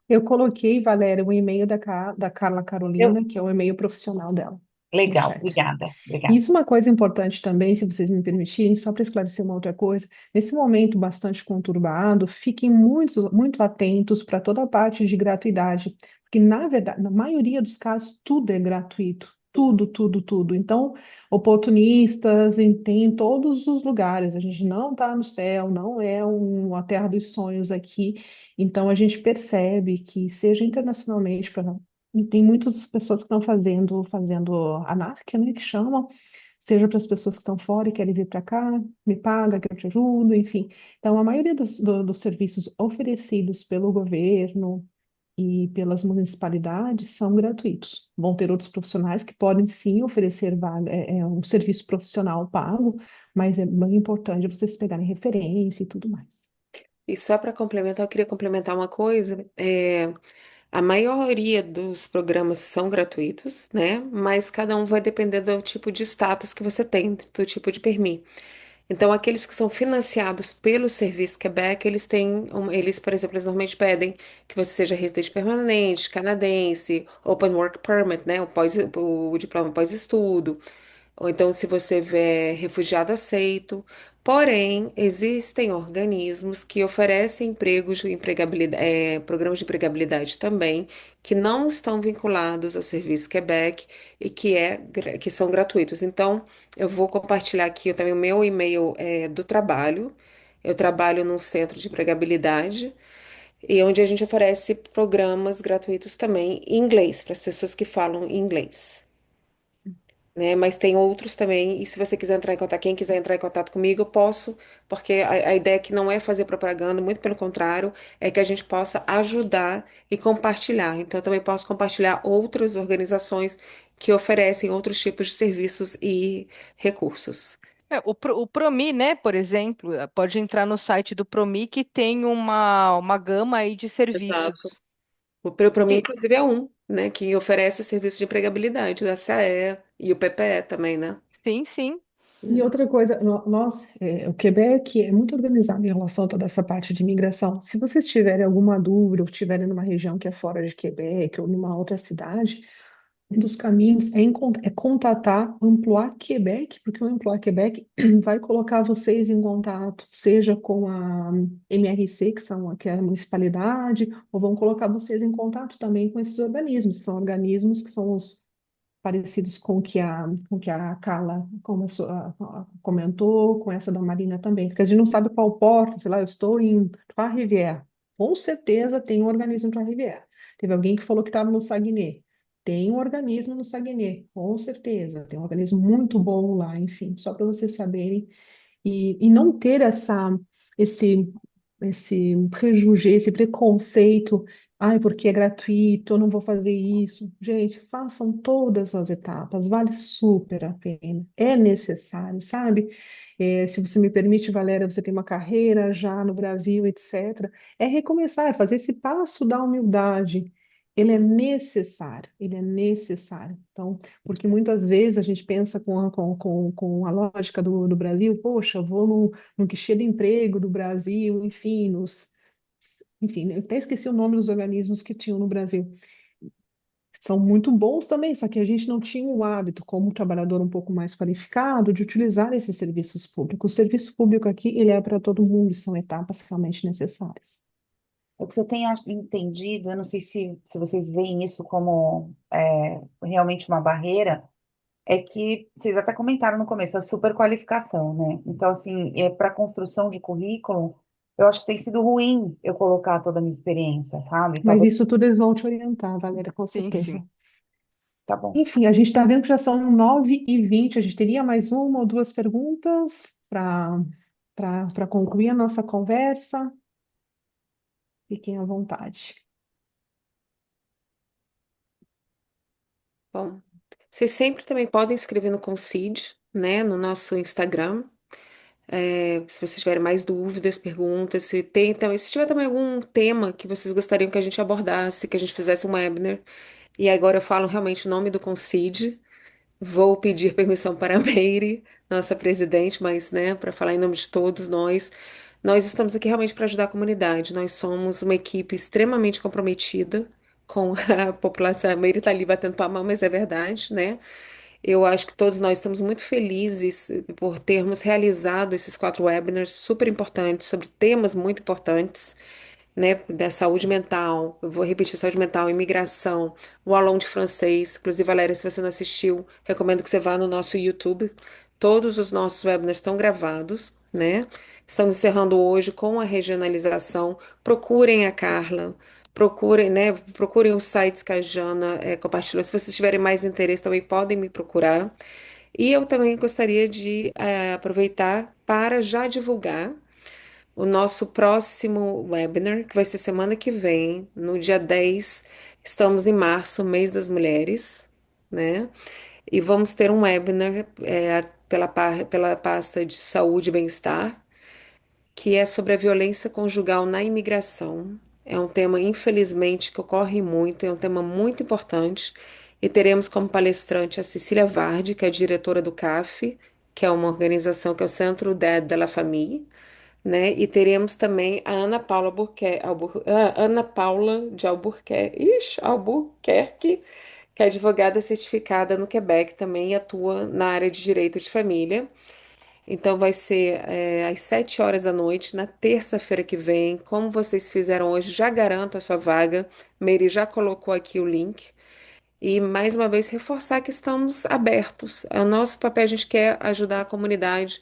Speaker 2: Eu coloquei, Valéria, o e-mail da Carla
Speaker 4: Eu,
Speaker 2: Carolina, que é o e-mail profissional dela, no
Speaker 4: legal,
Speaker 2: chat.
Speaker 4: obrigada,
Speaker 2: E
Speaker 4: obrigada.
Speaker 2: isso é uma coisa importante também, se vocês me permitirem, só para esclarecer uma outra coisa. Nesse momento bastante conturbado, fiquem muito atentos para toda a parte de gratuidade, porque, na verdade, na maioria dos casos, tudo é gratuito. Tudo, tudo, tudo. Então, oportunistas tem em todos os lugares. A gente não está no céu, não é a terra dos sonhos aqui. Então, a gente percebe que, seja internacionalmente, e tem muitas pessoas que estão fazendo anárquia, né, que chamam, seja para as pessoas que estão fora e querem vir para cá, me paga, que eu te ajudo, enfim. Então, a maioria dos serviços oferecidos pelo governo e pelas municipalidades são gratuitos. Vão ter outros profissionais que podem sim oferecer um serviço profissional pago, mas é bem importante vocês pegarem referência e tudo mais.
Speaker 1: E só para complementar, eu queria complementar uma coisa. A maioria dos programas são gratuitos, né? Mas cada um vai depender do tipo de status que você tem, do tipo de permis. Então, aqueles que são financiados pelo Serviço Quebec, eles, por exemplo, eles normalmente pedem que você seja residente permanente, canadense, Open Work Permit, né? O diploma pós-estudo. Ou então, se você vier refugiado aceito. Porém, existem organismos que oferecem empregos de empregabilidade, programas de empregabilidade também, que não estão vinculados ao Serviço Quebec e que são gratuitos. Então, eu vou compartilhar aqui também o meu e-mail do trabalho. Eu trabalho num centro de empregabilidade e onde a gente oferece programas gratuitos também em inglês, para as pessoas que falam inglês, né? Mas tem outros também, e se você quiser entrar em contato, quem quiser entrar em contato comigo, eu posso, porque a ideia aqui não é fazer propaganda, muito pelo contrário, é que a gente possa ajudar e compartilhar. Então, eu também posso compartilhar outras organizações que oferecem outros tipos de serviços e recursos.
Speaker 3: O Promi, né, por exemplo, pode entrar no site do Promi que tem uma gama aí de
Speaker 1: Exato.
Speaker 3: serviços.
Speaker 1: O para mim,
Speaker 3: Que,
Speaker 1: inclusive, é um, né, que oferece serviço de empregabilidade, o SAE e o PPE também, né?
Speaker 3: sim.
Speaker 2: E
Speaker 1: É.
Speaker 2: outra coisa, o Quebec é muito organizado em relação a toda essa parte de imigração. Se vocês tiverem alguma dúvida, ou estiverem numa região que é fora de Quebec ou numa outra cidade, um dos caminhos é contatar o Emploi Quebec, porque o Emploi Quebec vai colocar vocês em contato, seja com a MRC, que é a municipalidade, ou vão colocar vocês em contato também com esses organismos. São organismos que são os parecidos com que a Carla comentou, com essa da Marina também, porque a gente não sabe qual porta, sei lá, eu estou em Trois-Rivières. Com certeza tem um organismo em Trois-Rivières. Teve alguém que falou que estava no Saguenay. Tem um organismo no Saguenay, com certeza, tem um organismo muito bom lá, enfim, só para vocês saberem e não ter esse, esse prejudício, esse preconceito, ai, porque é gratuito, eu não vou fazer isso. Gente, façam todas as etapas, vale super a pena, é necessário, sabe? Se você me permite, Valéria, você tem uma carreira já no Brasil, etc., é recomeçar, é fazer esse passo da humildade. Ele é necessário, ele é necessário. Então, porque muitas vezes a gente pensa com a lógica do Brasil, poxa, eu vou no guichê de emprego do Brasil, enfim, enfim, eu até esqueci o nome dos organismos que tinham no Brasil. São muito bons também, só que a gente não tinha o hábito, como trabalhador um pouco mais qualificado, de utilizar esses serviços públicos. O serviço público aqui, ele é para todo mundo, são etapas realmente necessárias.
Speaker 4: O que eu tenho entendido, eu não sei se vocês veem isso como realmente uma barreira, é que vocês até comentaram no começo, a superqualificação, né? Então, assim, para construção de currículo, eu acho que tem sido ruim eu colocar toda a minha experiência, sabe?
Speaker 2: Mas
Speaker 4: Talvez,
Speaker 2: isso tudo eles vão te orientar, Valéria, com
Speaker 3: Sim, sim.
Speaker 2: certeza.
Speaker 4: tá bom.
Speaker 2: Enfim, a gente está vendo que já são 9h20. A gente teria mais uma ou duas perguntas para concluir a nossa conversa. Fiquem à vontade.
Speaker 1: Bom, vocês sempre também podem escrever no Concide, né, no nosso Instagram. Se vocês tiverem mais dúvidas, perguntas, se tem também, se tiver também algum tema que vocês gostariam que a gente abordasse, que a gente fizesse um webinar. E agora eu falo realmente o nome do Concide. Vou pedir permissão para a Meire, nossa presidente, mas, né, para falar em nome de todos nós, nós estamos aqui realmente para ajudar a comunidade. Nós somos uma equipe extremamente comprometida com a população. A Meire está ali batendo palma, mas é verdade, né? Eu acho que todos nós estamos muito felizes por termos realizado esses 4 webinars super importantes sobre temas muito importantes, né, da saúde mental. Eu vou repetir: saúde mental, imigração, o aulão de francês. Inclusive, Valéria, se você não assistiu, recomendo que você vá no nosso YouTube. Todos os nossos webinars estão gravados, né? Estamos encerrando hoje com a regionalização. Procurem a Carla, procurem, né? Procurem os sites que a Jana compartilhou. Se vocês tiverem mais interesse, também podem me procurar. E eu também gostaria de aproveitar para já divulgar o nosso próximo webinar, que vai ser semana que vem, no dia 10. Estamos em março, mês das mulheres, né? E vamos ter um webinar pela pasta de saúde e bem-estar, que é sobre a violência conjugal na imigração. É um tema, infelizmente, que ocorre muito, é um tema muito importante. E teremos como palestrante a Cecília Vardi, que é diretora do CAF, que é uma organização que é o Centro de la Famille, né? E teremos também a Ana Paula Ana Paula de Albuquerque, que é advogada certificada no Quebec também e atua na área de direito de família. Então vai ser às 7 horas da noite, na terça-feira que vem. Como vocês fizeram hoje, já garanto a sua vaga. Meire já colocou aqui o link. E mais uma vez reforçar que estamos abertos. É o nosso papel, a gente quer ajudar a comunidade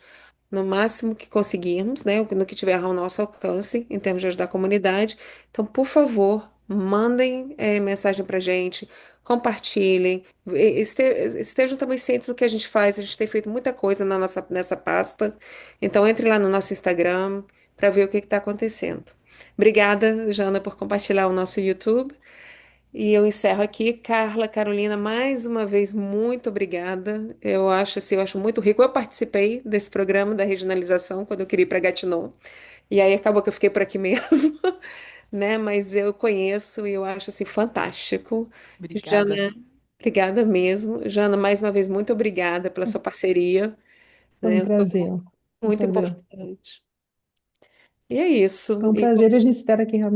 Speaker 1: no máximo que conseguirmos, né? No que tiver ao nosso alcance, em termos de ajudar a comunidade. Então, por favor, mandem mensagem pra gente, compartilhem, estejam também cientes do que a gente faz. A gente tem feito muita coisa nessa pasta. Então, entre lá no nosso Instagram para ver o que está acontecendo. Obrigada, Jana, por compartilhar o nosso YouTube. E eu encerro aqui. Carla, Carolina, mais uma vez, muito obrigada. Eu acho assim, eu acho muito rico. Eu participei desse programa da regionalização quando eu queria ir para Gatineau. E aí acabou que eu fiquei por aqui mesmo, né? Mas eu conheço e eu acho assim fantástico.
Speaker 3: Obrigada.
Speaker 1: Jana, obrigada mesmo. Jana, mais uma vez, muito obrigada pela sua parceria,
Speaker 2: Foi um
Speaker 1: né? Foi
Speaker 2: prazer, um
Speaker 1: muito
Speaker 2: prazer.
Speaker 1: importante. E é isso.
Speaker 2: Foi um prazer e a gente espera que realmente